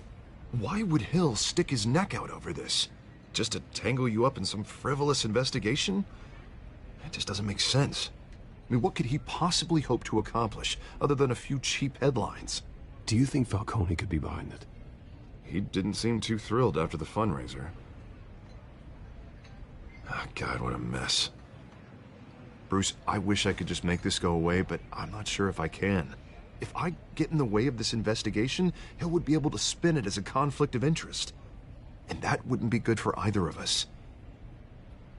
Why would Hill stick his neck out over this? Just to tangle you up in some frivolous investigation? It just doesn't make sense. I mean, what could he possibly hope to accomplish other than a few cheap headlines? Do you think Falcone could be behind it? He didn't seem too thrilled after the fundraiser. Oh, God, what a mess. Bruce, I wish I could just make this go away, but I'm not sure if I can. If I get in the way of this investigation, Hill would be able to spin it as a conflict of interest. And that wouldn't be good for either of us.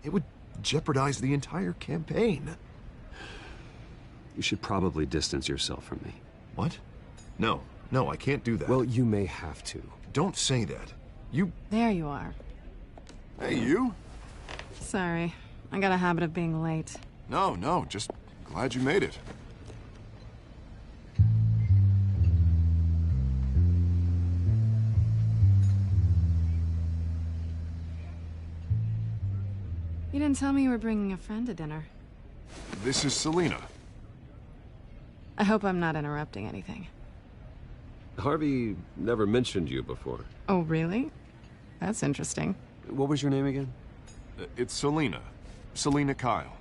It would jeopardize the entire campaign. You should probably distance yourself from me. What? No, I can't do that. Well, you may have to. Don't say that. You... There you are. Hey, you? Sorry. I got a habit of being late. No, just glad you made it. You didn't tell me you were bringing a friend to dinner. This is Selina. I hope I'm not interrupting anything. Harvey never mentioned you before. Oh, really? That's interesting. What was your name again? It's Selina. Selina Kyle.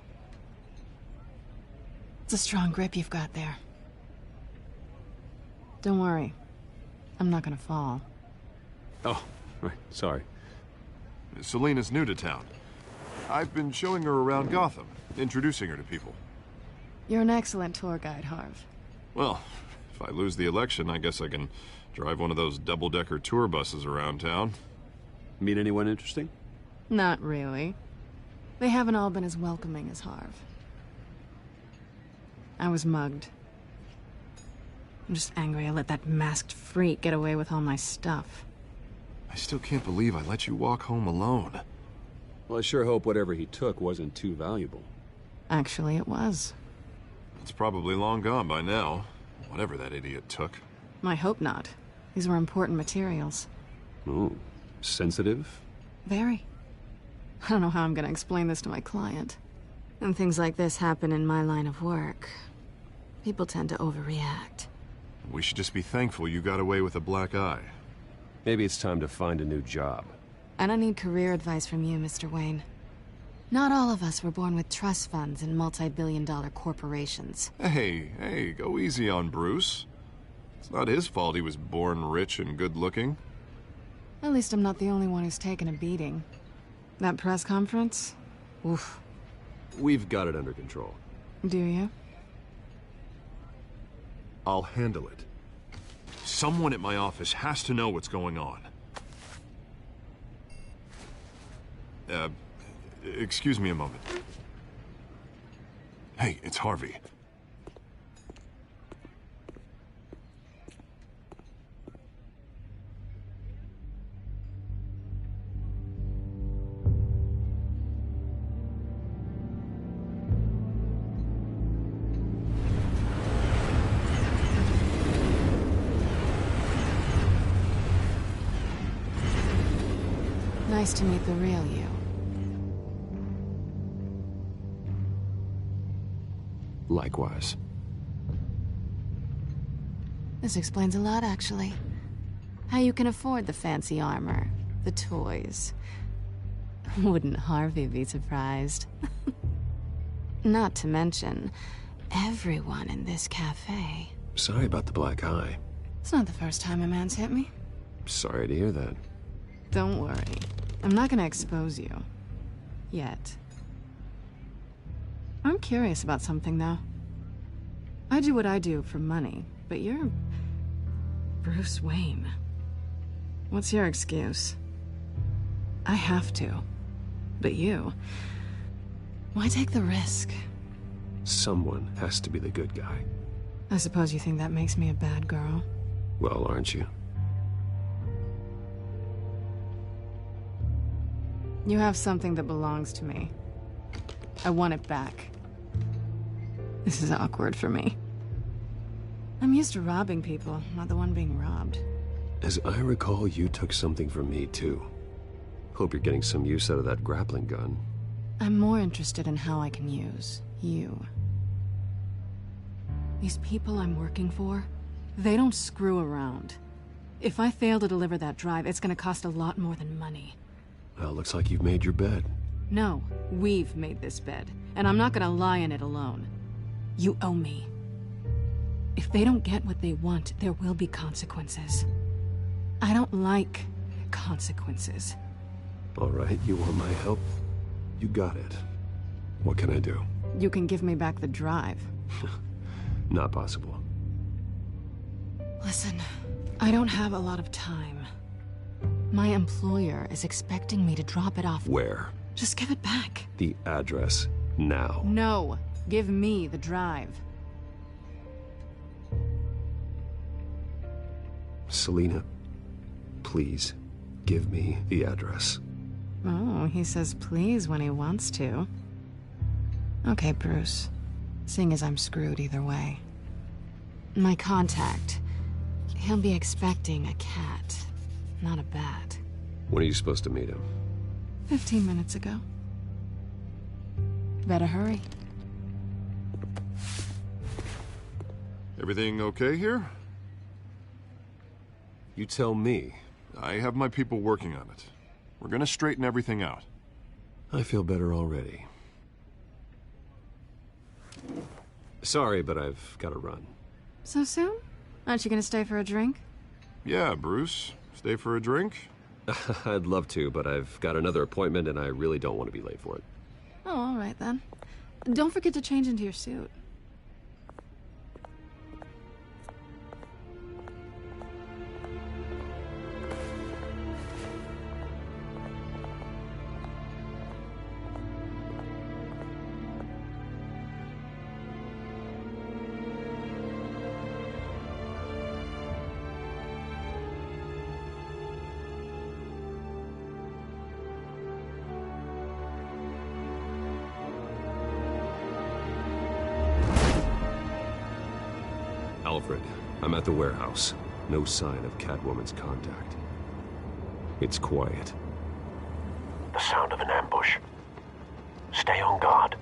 It's a strong grip you've got there. Don't worry. I'm not gonna fall. Oh, right. Sorry. Selina's new to town. I've been showing her around Gotham, introducing her to people. You're an excellent tour guide, Harv. Well, if I lose the election, I guess I can drive one of those double-decker tour buses around town. Meet anyone interesting? Not really. They haven't all been as welcoming as Harv. I was mugged. I'm just angry I let that masked freak get away with all my stuff. I still can't believe I let you walk home alone. Well, I sure hope whatever he took wasn't too valuable. Actually, it was. It's probably long gone by now, whatever that idiot took. I hope not. These were important materials. Ooh, sensitive? Very. I don't know how I'm gonna explain this to my client. And things like this happen in my line of work. People tend to overreact. We should just be thankful you got away with a black eye. Maybe it's time to find a new job. I don't need career advice from you, Mr. Wayne. Not all of us were born with trust funds and multi-billion-dollar corporations. Hey, go easy on Bruce. It's not his fault he was born rich and good-looking. At least I'm not the only one who's taken a beating. That press conference? Oof. We've got it under control. Do you? I'll handle it. Someone at my office has to know what's going on. Excuse me a moment. Hey, it's Harvey. Nice to meet the real you. Likewise. This explains a lot, actually. How you can afford the fancy armor, the toys. Wouldn't Harvey be surprised? Not to mention, everyone in this cafe. Sorry about the black eye. It's not the first time a man's hit me. Sorry to hear that. Don't worry. I'm not gonna expose you. Yet. I'm curious about something, though. I do what I do for money, but you're... Bruce Wayne. What's your excuse? I have to. But you... Why take the risk? Someone has to be the good guy. I suppose you think that makes me a bad girl? Well, aren't you? You have something that belongs to me. I want it back. This is awkward for me. I'm used to robbing people, not the one being robbed. As I recall, you took something from me, too. Hope you're getting some use out of that grappling gun. I'm more interested in how I can use you. These people I'm working for, they don't screw around. If I fail to deliver that drive, it's gonna cost a lot more than money. Well, looks like you've made your bed. No, we've made this bed, and I'm not gonna lie in it alone. You owe me. If they don't get what they want, there will be consequences. I don't like consequences. All right, you want my help? You got it. What can I do? You can give me back the drive. Not possible. Listen, I don't have a lot of time. My employer is expecting me to drop it off. Where? Just give it back. The address, now. No, give me the drive. Selina, please, give me the address. Oh, he says please when he wants to. Okay, Bruce. Seeing as I'm screwed either way. My contact. He'll be expecting a cat, not a bat. When are you supposed to meet him? 15 minutes ago. Better hurry. Everything okay here? You tell me. I have my people working on it. We're gonna straighten everything out. I feel better already. Sorry, but I've got to run. So soon? Aren't you gonna stay for a drink? Yeah, Bruce. Stay for a drink? I'd love to, but I've got another appointment and I really don't want to be late for it. Oh, all right then. Don't forget to change into your suit. Alfred, I'm at the warehouse. No sign of Catwoman's contact. It's quiet. The sound of an ambush. Stay on guard.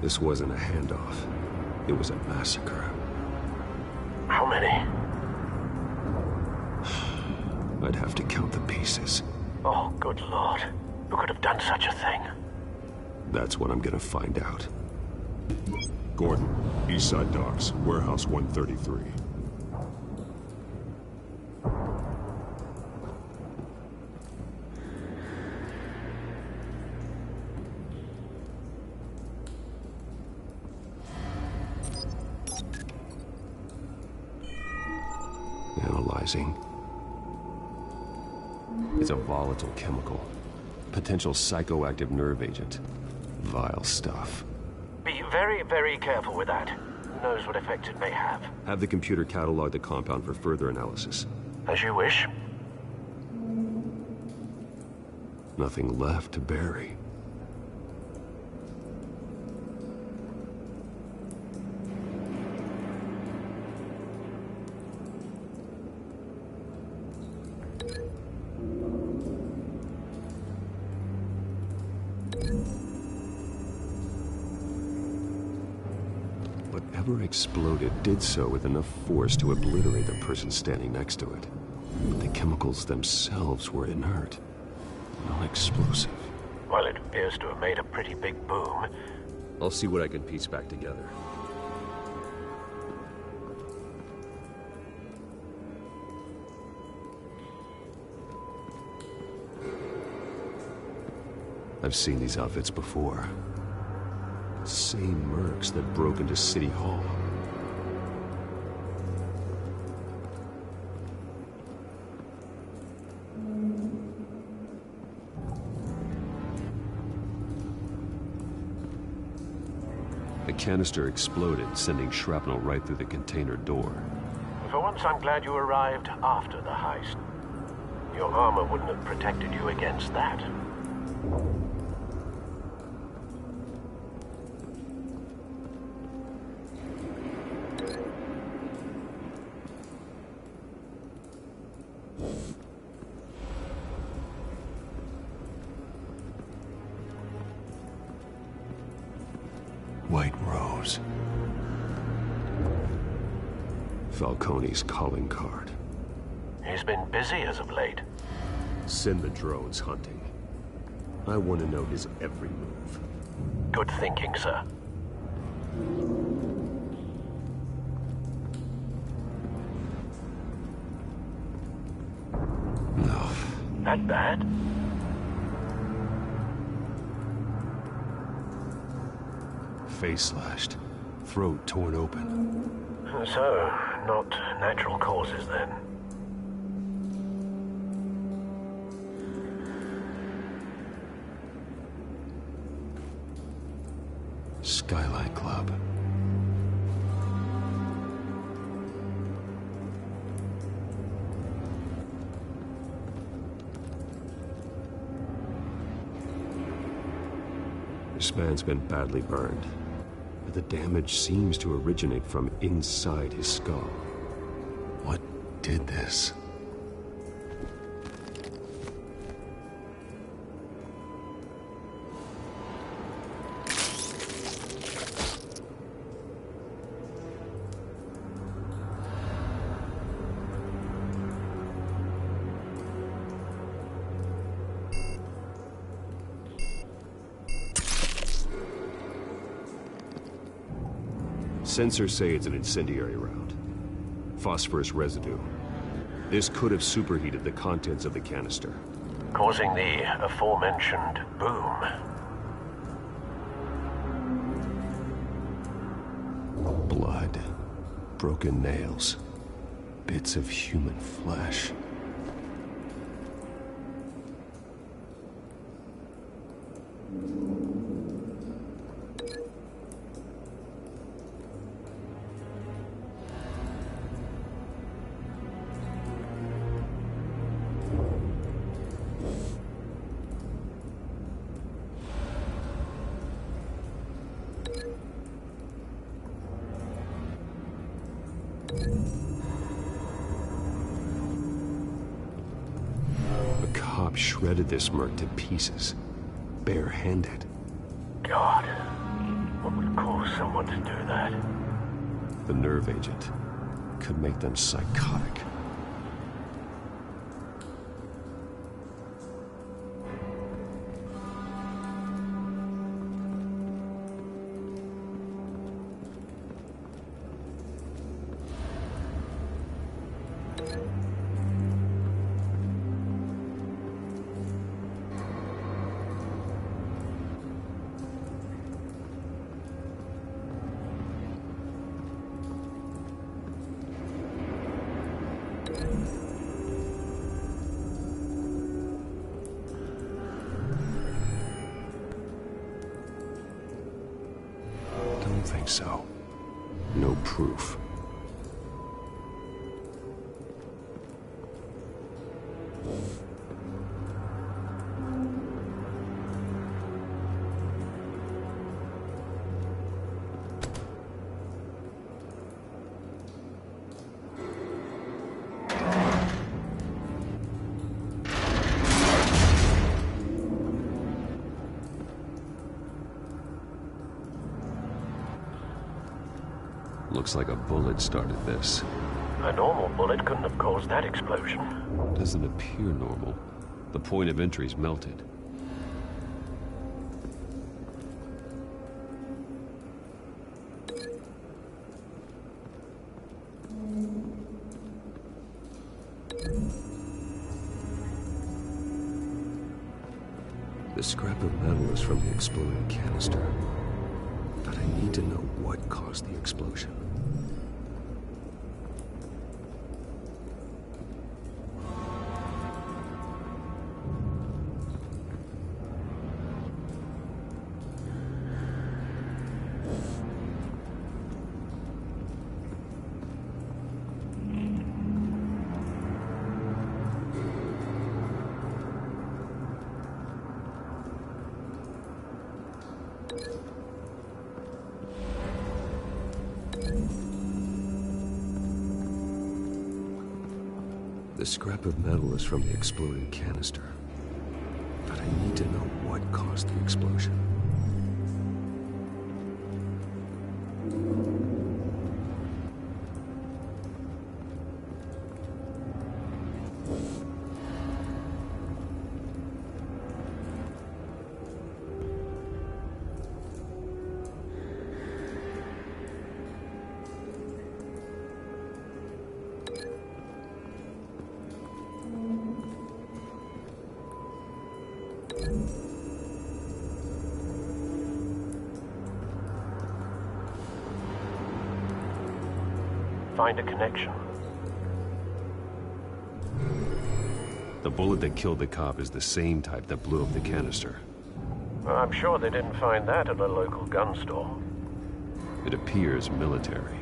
This wasn't a handoff. It was a massacre. How many? I'd have to count the pieces. Oh, good Lord. Who could have done such a thing? That's what I'm gonna find out. Gordon, Eastside Docks, Warehouse 133. tantalizing. It's a volatile chemical. Potential psychoactive nerve agent. Vile stuff. Be very, very careful with that. Who knows what effect it may have. Have the computer catalog the compound for further analysis. As you wish. Nothing left to bury. Whatever exploded did so with enough force to obliterate the person standing next to it. But the chemicals themselves were inert, non-explosive. Well, it appears to have made a pretty big boom. I'll see what I can piece back together. I've seen these outfits before. Same mercs that broke into City Hall. The canister exploded, sending shrapnel right through the container door. For once, I'm glad you arrived after the heist. Your armor wouldn't have protected you against that. White Rose. Falcone's calling card. He's been busy as of late. Send the drones hunting. I want to know his every move. Good thinking, sir. No. That bad? Face slashed, throat torn open. So, not natural causes then. Skylight Club. This man's been badly burned. The damage seems to originate from inside his skull. What did this? Sensors say it's an incendiary round. Phosphorus residue. This could have superheated the contents of the canister, causing the aforementioned boom. Blood, broken nails, bits of human flesh. Shredded this merc to pieces, bare-handed. God, what would cause someone to do that? The nerve agent could make them psychotic. think so. No proof. Looks like a bullet started this. A normal bullet couldn't have caused that explosion. Doesn't appear normal. The point of entry's melted. The scrap of metal is from the exploding canister. But I need to know what caused the explosion. The scrap of metal is from the exploding canister. But I need to know what caused the explosion. Find a connection. The bullet that killed the cop is the same type that blew up the canister. I'm sure they didn't find that at a local gun store. It appears military.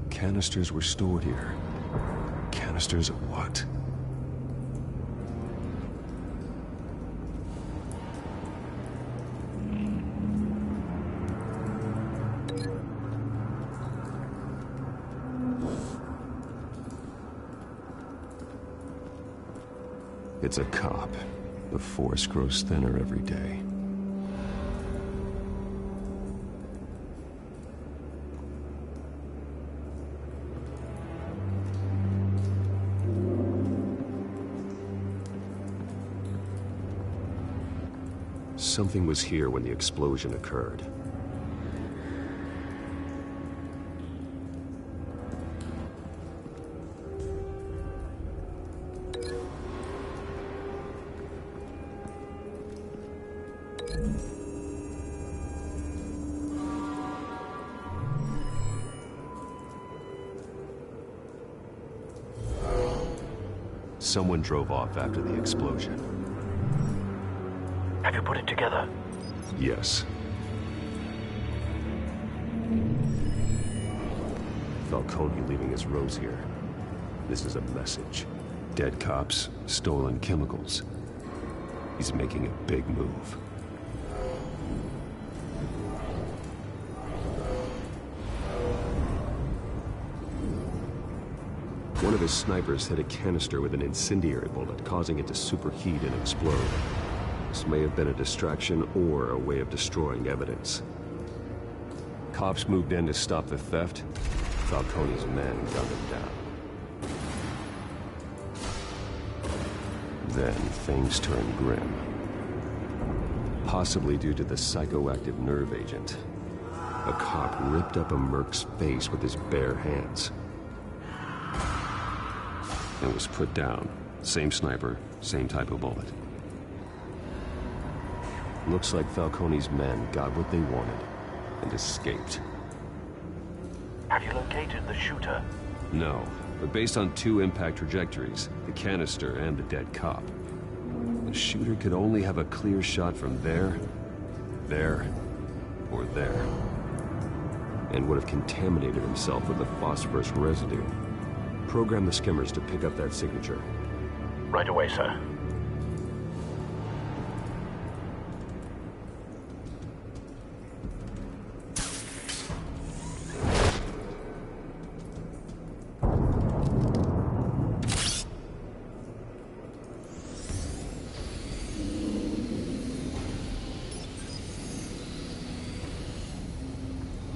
Canisters were stored here. Canisters of what? It's a cop. The force grows thinner every day. Something was here when the explosion occurred. Someone drove off after the explosion. Have you put it together? Yes. Falcone leaving his rose here. This is a message. Dead cops, stolen chemicals. He's making a big move. One of his snipers hit a canister with an incendiary bullet, causing it to superheat and explode. This may have been a distraction or a way of destroying evidence. Cops moved in to stop the theft. Falcone's men gunned him down. Then things turned grim. possibly due to the psychoactive nerve agent. A cop ripped up a merc's face with his bare hands. And was put down. Same sniper, same type of bullet. Looks like Falcone's men got what they wanted and escaped. Have you located the shooter? No, but based on 2 impact trajectories, the canister and the dead cop, the shooter could only have a clear shot from there, or there, and would have contaminated himself with the phosphorus residue. Program the skimmers to pick up that signature. Right away, sir.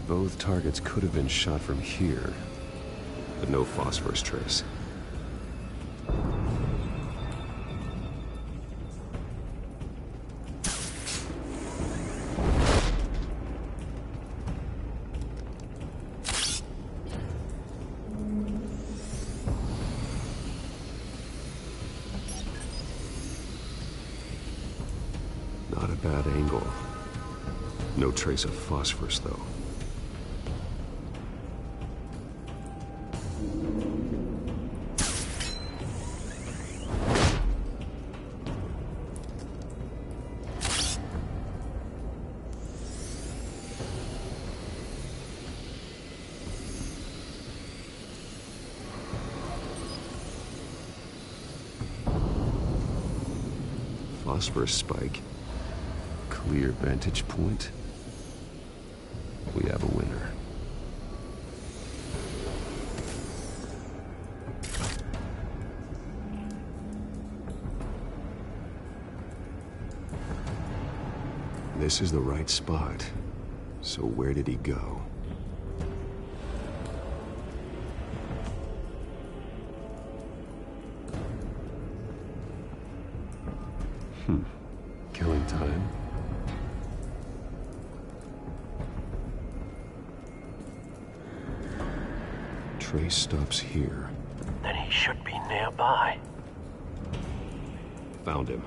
Both targets could have been shot from here, but no phosphorus trace. Not a bad angle. No trace of phosphorus, though. Phosphorus spike. Clear vantage point. We have a winner. This is the right spot. So where did he go? Killing time. Trace stops here. Then he should be nearby. Found him.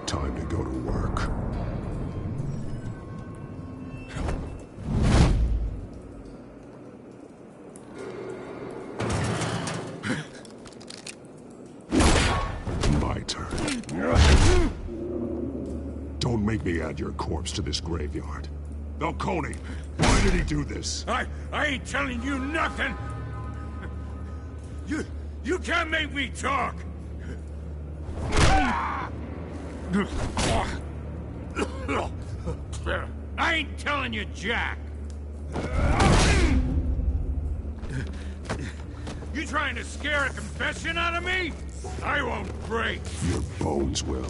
Time to go to work. My turn. Don't make me add your corpse to this graveyard. Falcone, why did he do this? I ain't telling you nothing! You can't make me talk! I ain't telling you jack! You trying to scare a confession out of me? I won't break! Your bones will.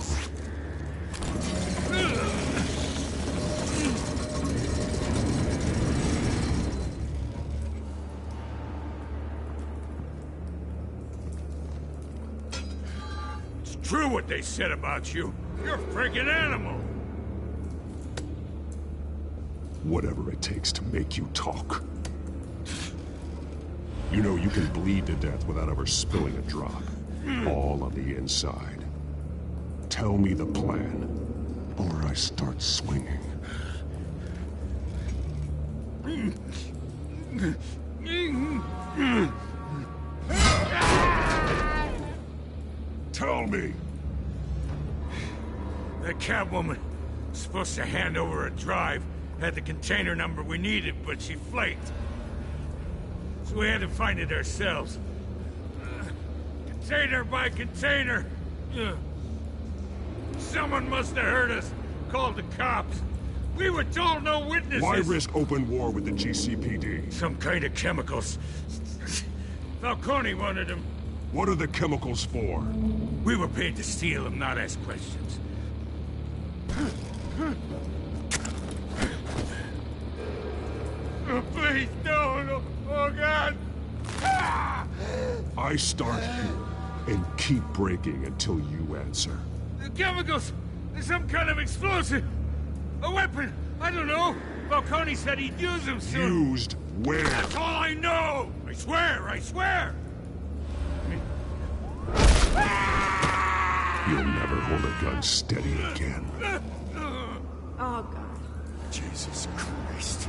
It's true what they said about you. You're a freaking animal! Whatever it takes to make you talk. You know you can bleed to death without ever spilling a drop. All on the inside. Tell me the plan, or I start swinging. Tell me! That Catwoman was supposed to hand over a drive, had the container number we needed, but she flaked. So we had to find it ourselves. Container by container. Someone must have heard us, called the cops. We were told no witnesses. Why risk open war with the GCPD? Some kind of chemicals. Falcone wanted them. What are the chemicals for? We were paid to steal them, not ask questions. Oh, please, no. Oh, God. I start here and keep breaking until you answer. The chemicals, There's some kind of explosive. A weapon. I don't know. Falcone said he'd use them soon. Used where? That's all I know. I swear. I swear. You'll never hold a gun steady again. Oh, God. Jesus Christ.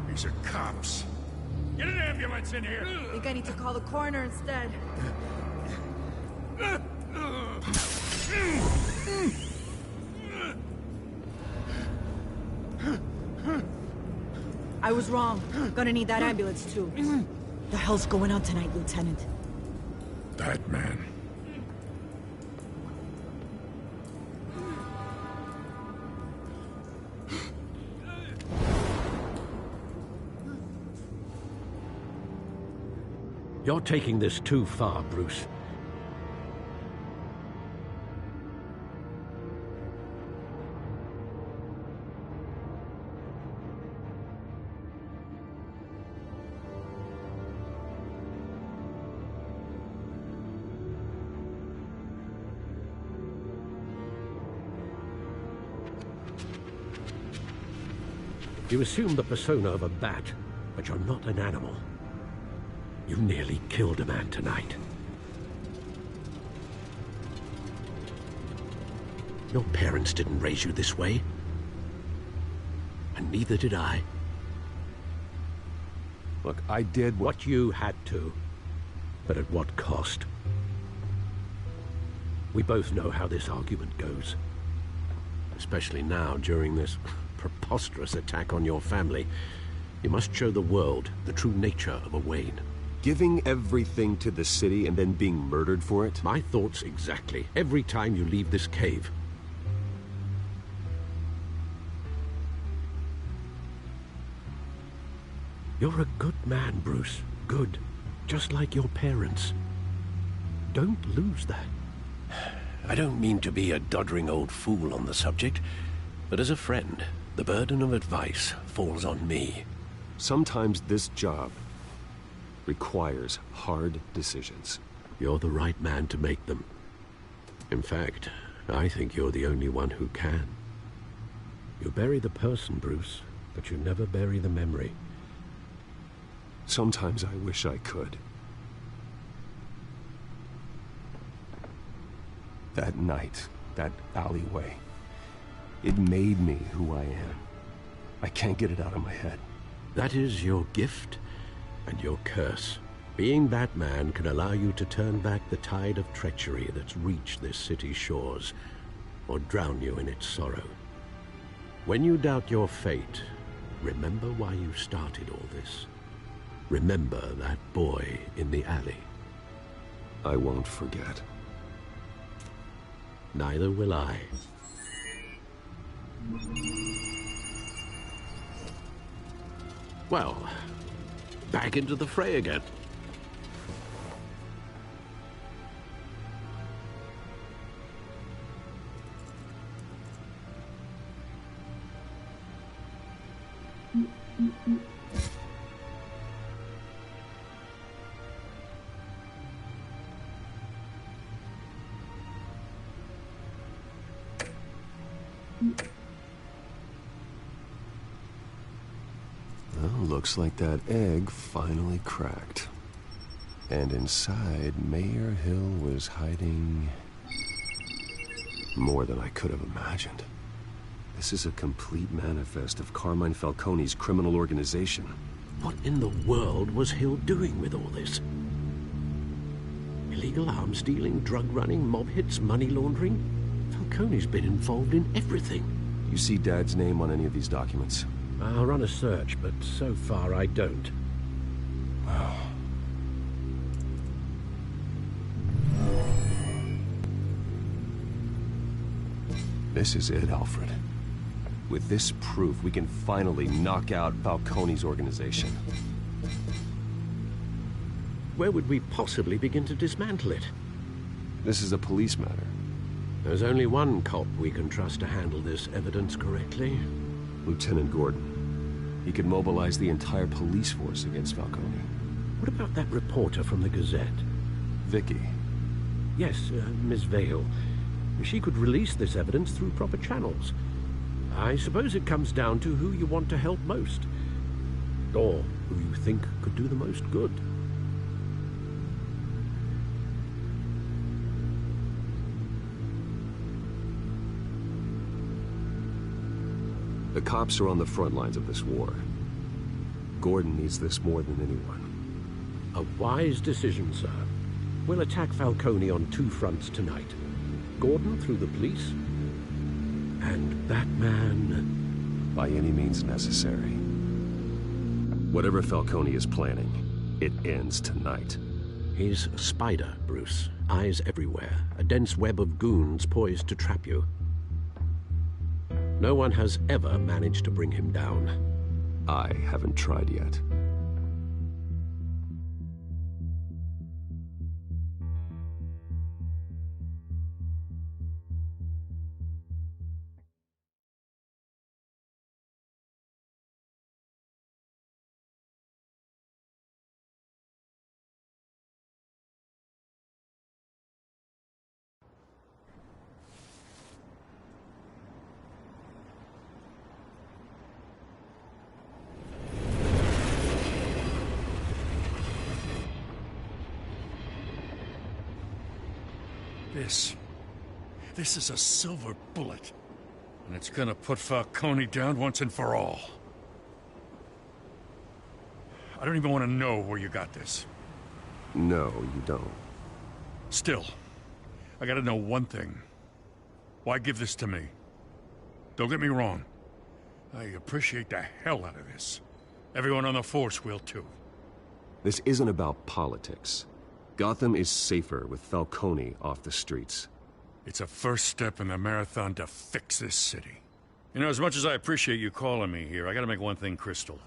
These are cops. Get an ambulance in here. I think I need to call the coroner instead. I was wrong. Gonna need that ambulance, too. The hell's going on tonight, Lieutenant? That man. You're taking this too far, Bruce. You assume the persona of a bat, but you're not an animal. You nearly killed a man tonight. Your parents didn't raise you this way. And neither did I. Look, I did what you had to. But at what cost? We both know how this argument goes. Especially now, during this preposterous attack on your family. You must show the world the true nature of a Wayne. Giving everything to the city and then being murdered for it? My thoughts exactly. Every time you leave this cave. You're a good man, Bruce. Good. Just like your parents. Don't lose that. I don't mean to be a doddering old fool on the subject, but as a friend, the burden of advice falls on me. Sometimes this job requires hard decisions. You're the right man to make them. In fact, I think you're the only one who can. You bury the person, Bruce, but you never bury the memory. Sometimes I wish I could. That night, that alleyway, it made me who I am. I can't get it out of my head. That is your gift and your curse. Being Batman can allow you to turn back the tide of treachery that's reached this city's shores, or drown you in its sorrow. When you doubt your fate, remember why you started all this. Remember that boy in the alley. I won't forget. Neither will I. Well, back into the fray again. Well, looks like that egg finally cracked. And inside, Mayor Hill was hiding more than I could have imagined. This is a complete manifest of Carmine Falcone's criminal organization. What in the world was Hill doing with all this? Illegal arms dealing, drug running, mob hits, money laundering? Falcone's been involved in everything. You see Dad's name on any of these documents? I'll run a search, but so far I don't. Wow. This is it, Alfred. With this proof, we can finally knock out Falcone's organization. Where would we possibly begin to dismantle it? This is a police matter. There's only one cop we can trust to handle this evidence correctly. Lieutenant Gordon. He could mobilize the entire police force against Falcone. What about that reporter from the Gazette? Vicky. Yes, Miss Vale. She could release this evidence through proper channels. I suppose it comes down to who you want to help most. Or who you think could do the most good. The cops are on the front lines of this war. Gordon needs this more than anyone. A wise decision, sir. We'll attack Falcone on two fronts tonight. Gordon through the police, and Batman... by any means necessary. Whatever Falcone is planning, it ends tonight. He's a spider, Bruce. Eyes everywhere. A dense web of goons poised to trap you. No one has ever managed to bring him down. I haven't tried yet. This is a silver bullet. And it's gonna put Falcone down once and for all. I don't even want to know where you got this. No, you don't. Still, I gotta know one thing. Why give this to me? Don't get me wrong. I appreciate the hell out of this. Everyone on the force will too. This isn't about politics. Gotham is safer with Falcone off the streets. It's a first step in the marathon to fix this city. You know, as much as I appreciate you calling me here, I gotta make one thing crystal.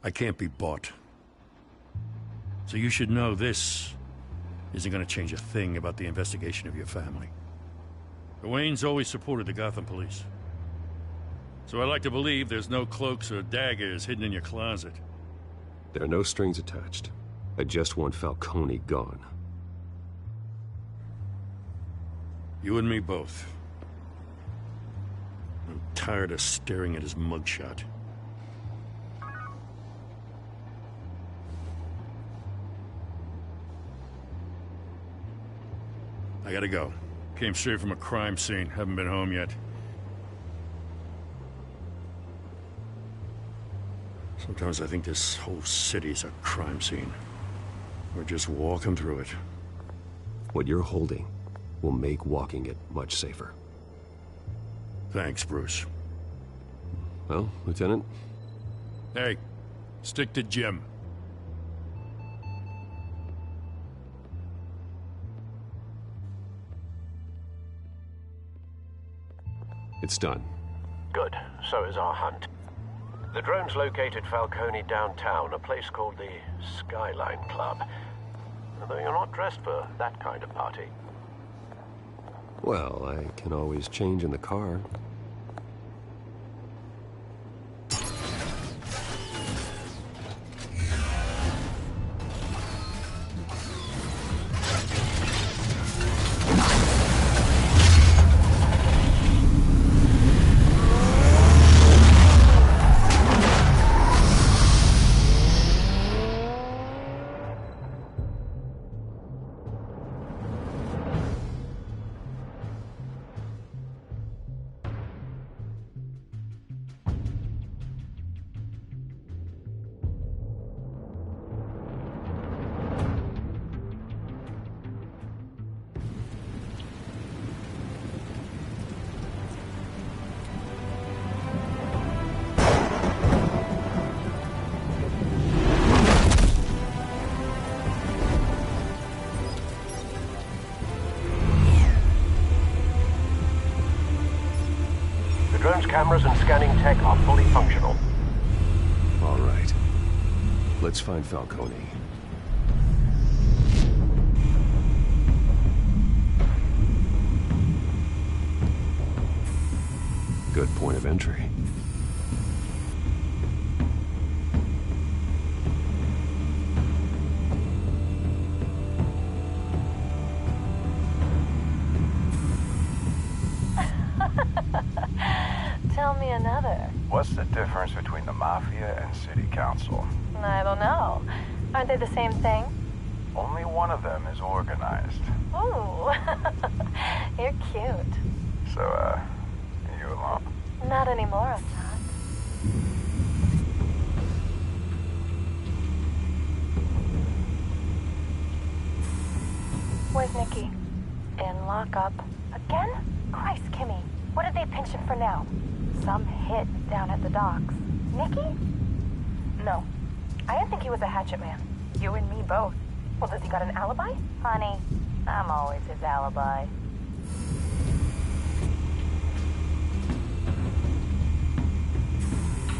I can't be bought. So you should know this isn't gonna change a thing about the investigation of your family. The Waynes always supported the Gotham police. So I like to believe there's no cloaks or daggers hidden in your closet. There are no strings attached. I just want Falcone gone. You and me both. I'm tired of staring at his mugshot. I gotta go. Came straight from a crime scene. Haven't been home yet. Sometimes I think this whole city's a crime scene. We're just walking through it. What you're holding will make walking it much safer. Thanks, Bruce. Well, Lieutenant? Hey, stick to Jim. It's done. Good. So is our hunt. The drone's located Falcone downtown, a place called the Skyline Club. Although you're not dressed for that kind of party. Well, I can always change in the car. Drone's cameras and scanning tech are fully functional. All right. Let's find Falcone. Good point of entry. tell me another. What's the difference between the Mafia and City Council? I don't know. Aren't they the same thing? Only one of them is organized. Ooh, you're cute. So, you alone? Not anymore, I'm not. Where's Nikki? In lockup. Again? Christ, Kimmy. What did they pinch him for now? Some hit down at the docks. Nikki? No. I didn't think he was a hatchet man. You and me both. Well, does he got an alibi? Honey, I'm always his alibi.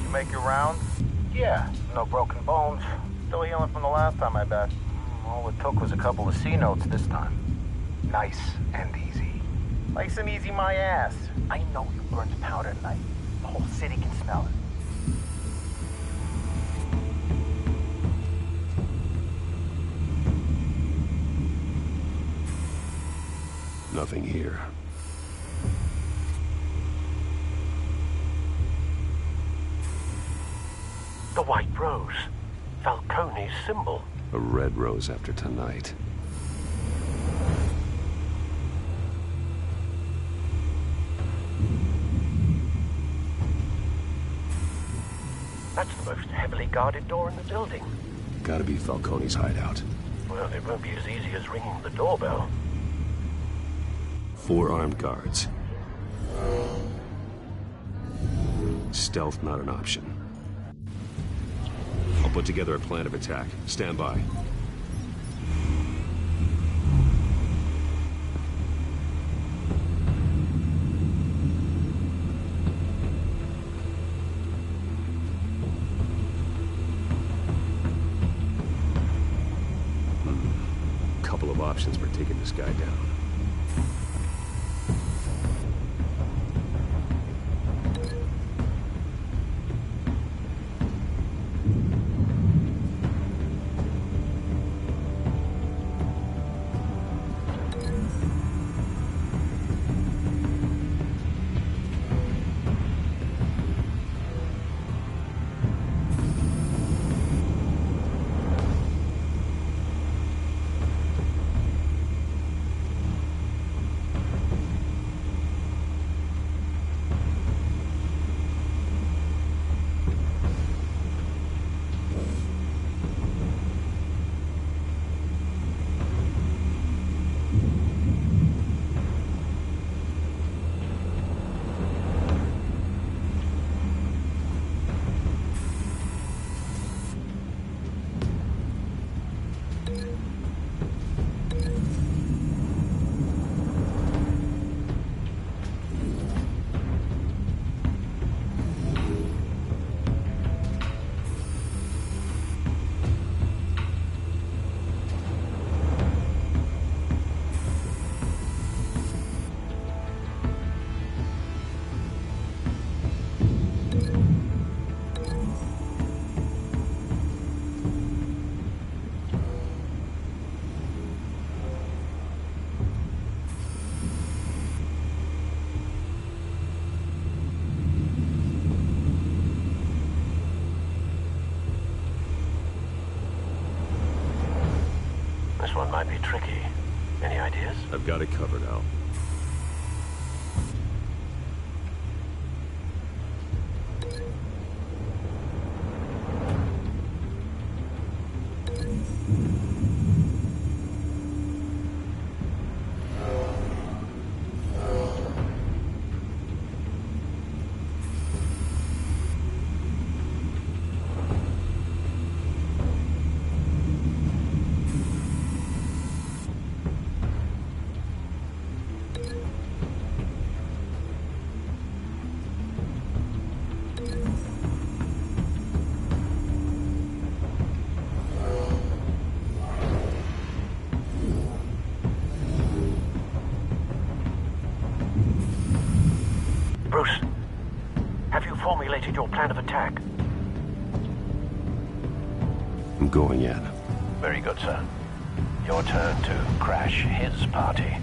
You make your rounds? Yeah, no broken bones. Still healing from the last time, I bet. All it took was a couple of C notes this time. Nice and easy. Nice and easy, my ass. I know you burned powder tonight. The whole city can smell it. Nothing here. The White Rose. Falcone's symbol. A red rose after tonight. That's the most heavily guarded door in the building. Gotta be Falcone's hideout. Well, it won't be as easy as ringing the doorbell. 4 armed guards. Stealth not an option. I'll put together a plan of attack. Stand by. Couple of options for taking this guy down. This one might be tricky. Any ideas? I've got it covered, Al. Bruce, have you formulated your plan of attack? I'm going in. Very good, sir. Your turn to crash his party.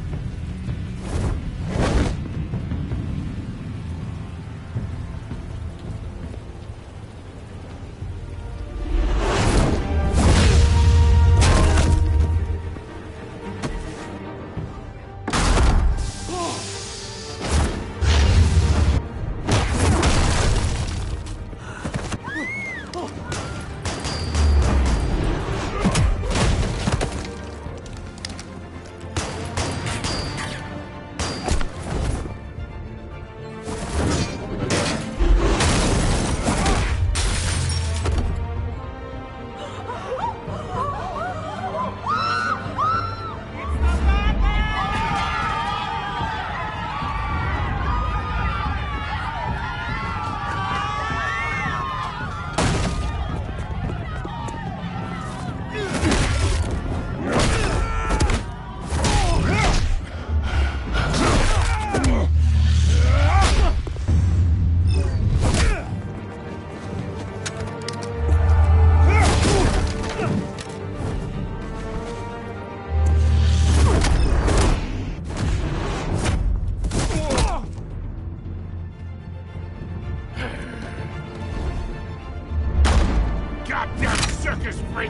justice freak!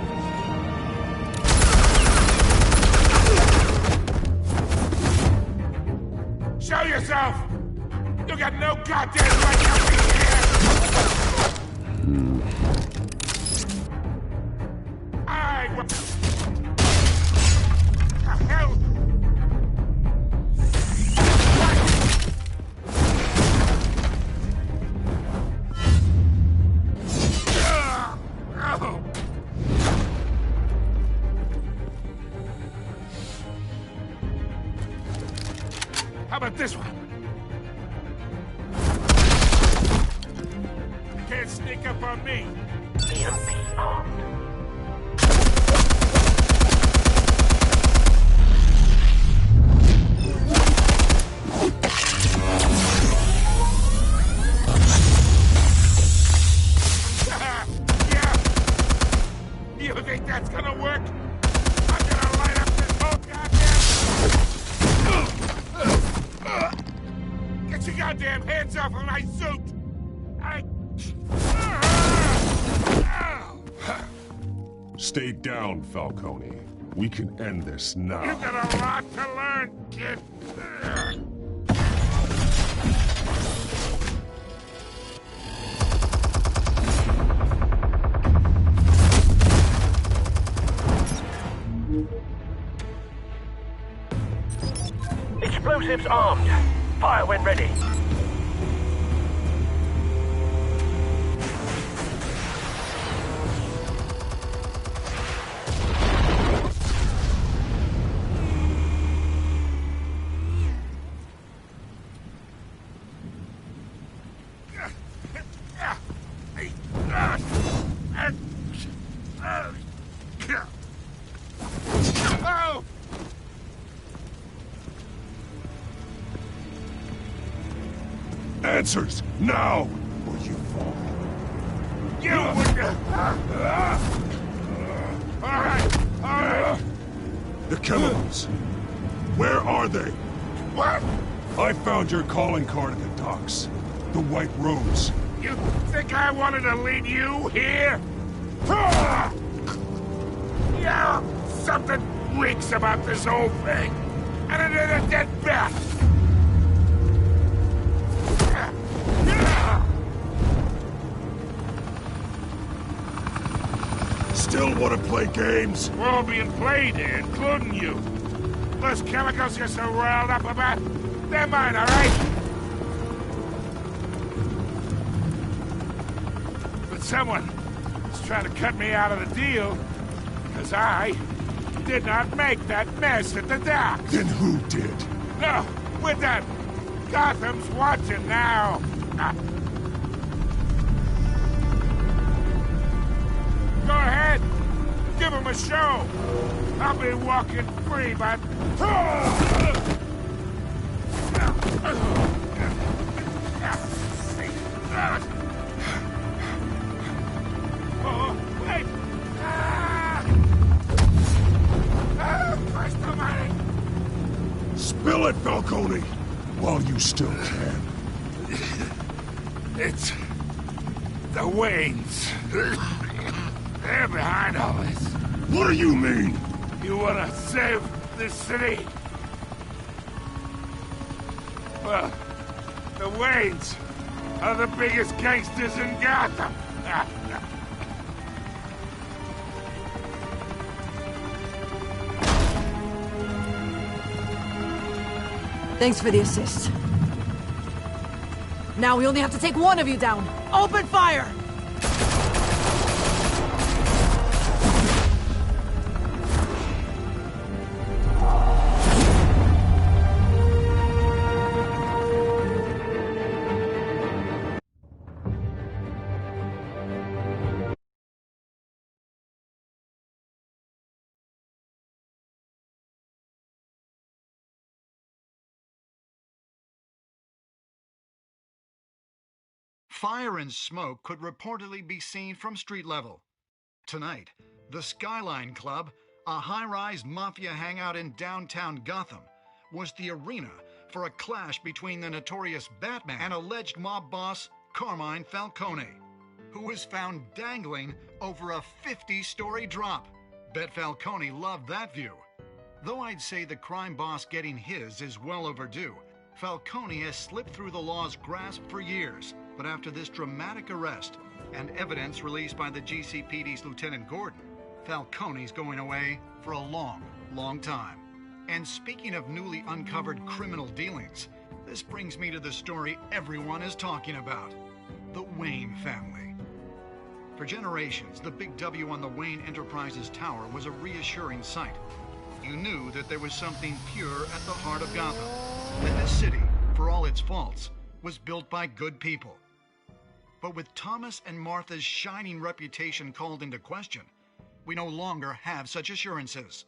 Show yourself! You got no goddamn right to be here! What the hell? How about this one? You can't sneak up on me. EMP armed. You think that's gonna work? I'm gonna light up this whole goddamn... Get your goddamn hands off of my suit! Stay down, Falcone. We can end this now. You got a lot to learn, kid. Explosives armed. Fire when ready. Answers, now, or you fall. You wouldn't... All right. The chemicals. Where are they? What? I found your calling card at the docks. The White Rose. You think I wanted to lead you here? Yeah, something reeks about this whole thing. And it is a dead bat. Still want to play games? We're all being played here, including you. Those chemicals you're so riled up about, they're mine, all right? But someone is trying to cut me out of the deal, because I did not make that mess at the docks. Then who did? No, we're done. Gotham's watching now. Go ahead. Give him a show. I'll be walking free, but... Oh, wait! Christ almighty! Spill it, Falcone, while you still can. It's... the Waynes. They're behind all this. What do you mean? You wanna save this city? Well, the Waynes are the biggest gangsters in Gotham. Thanks for the assist. Now we only have to take one of you down. Open fire! Fire and smoke could reportedly be seen from street level. Tonight, the Skyline Club, a high-rise mafia hangout in downtown Gotham, was the arena for a clash between the notorious Batman and alleged mob boss Carmine Falcone. who was found dangling over a 50-story drop. Bet Falcone loved that view. Though I'd say the crime boss getting his is well overdue, Falcone has slipped through the law's grasp for years. But after this dramatic arrest and evidence released by the GCPD's Lieutenant Gordon, Falcone's going away for a long, long time. And speaking of newly uncovered criminal dealings, this brings me to the story everyone is talking about: the Wayne family. For generations, the big W on the Wayne Enterprises tower was a reassuring sight. You knew that there was something pure at the heart of Gotham, that this city, for all its faults, was built by good people. But with Thomas and Martha's shining reputation called into question, we no longer have such assurances.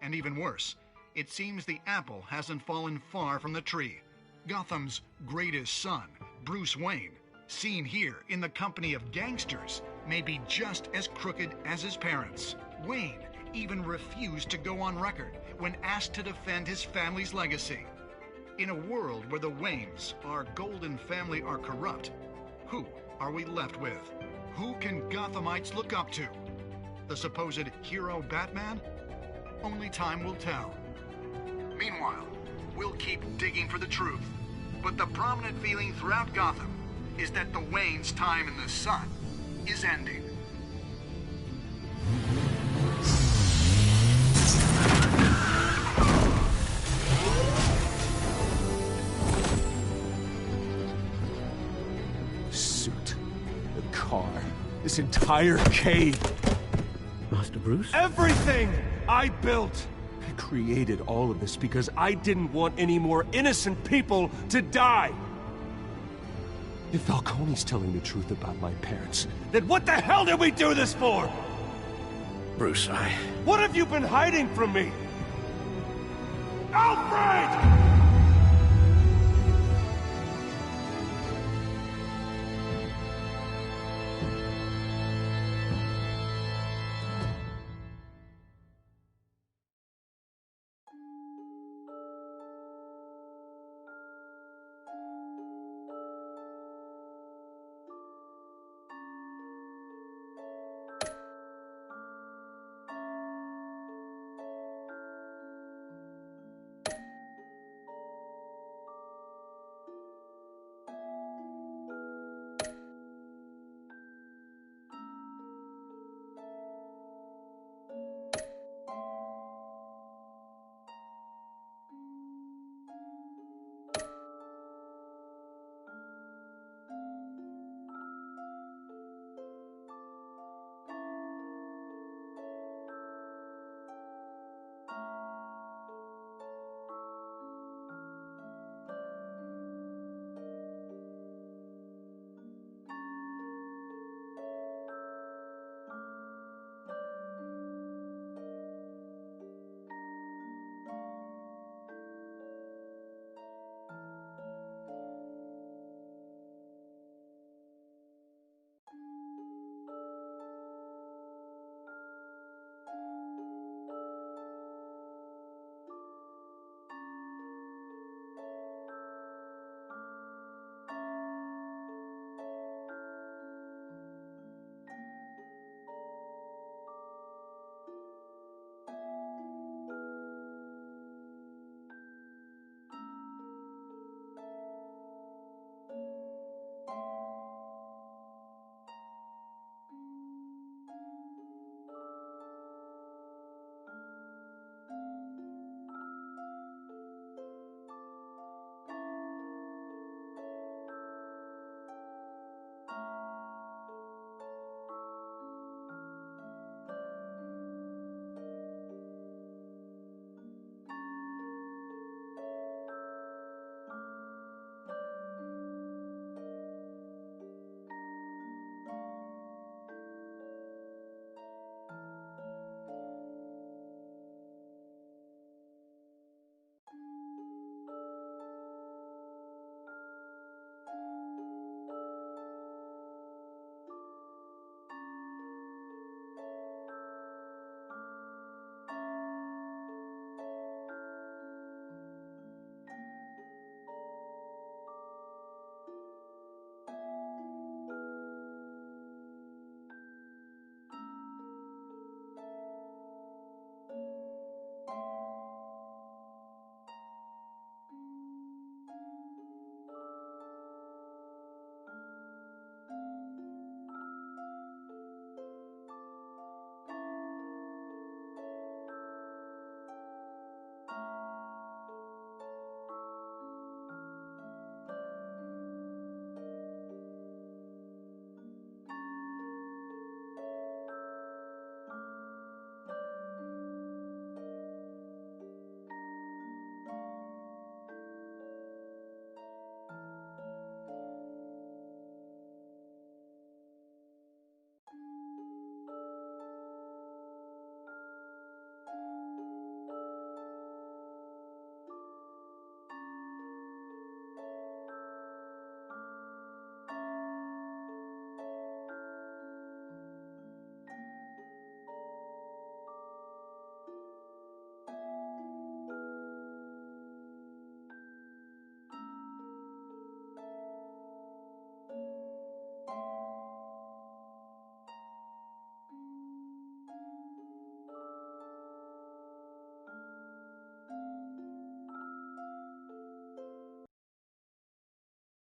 And even worse, it seems the apple hasn't fallen far from the tree. Gotham's greatest son, Bruce Wayne, seen here in the company of gangsters, may be just as crooked as his parents. Wayne even refused to go on record when asked to defend his family's legacy. In a world where the Waynes, our golden family, are corrupt, who are we left with? Who can Gothamites look up to? The supposed hero Batman? Only time will tell. Meanwhile, we'll keep digging for the truth. But the prominent feeling throughout Gotham is that the Waynes' time in the sun is ending. Suit, the car, this entire cave. Master Bruce? Everything I built! I created all of this because I didn't want any more innocent people to die! If Falcone's telling the truth about my parents, then what the hell did we do this for? Bruce, What have you been hiding from me? Alfred!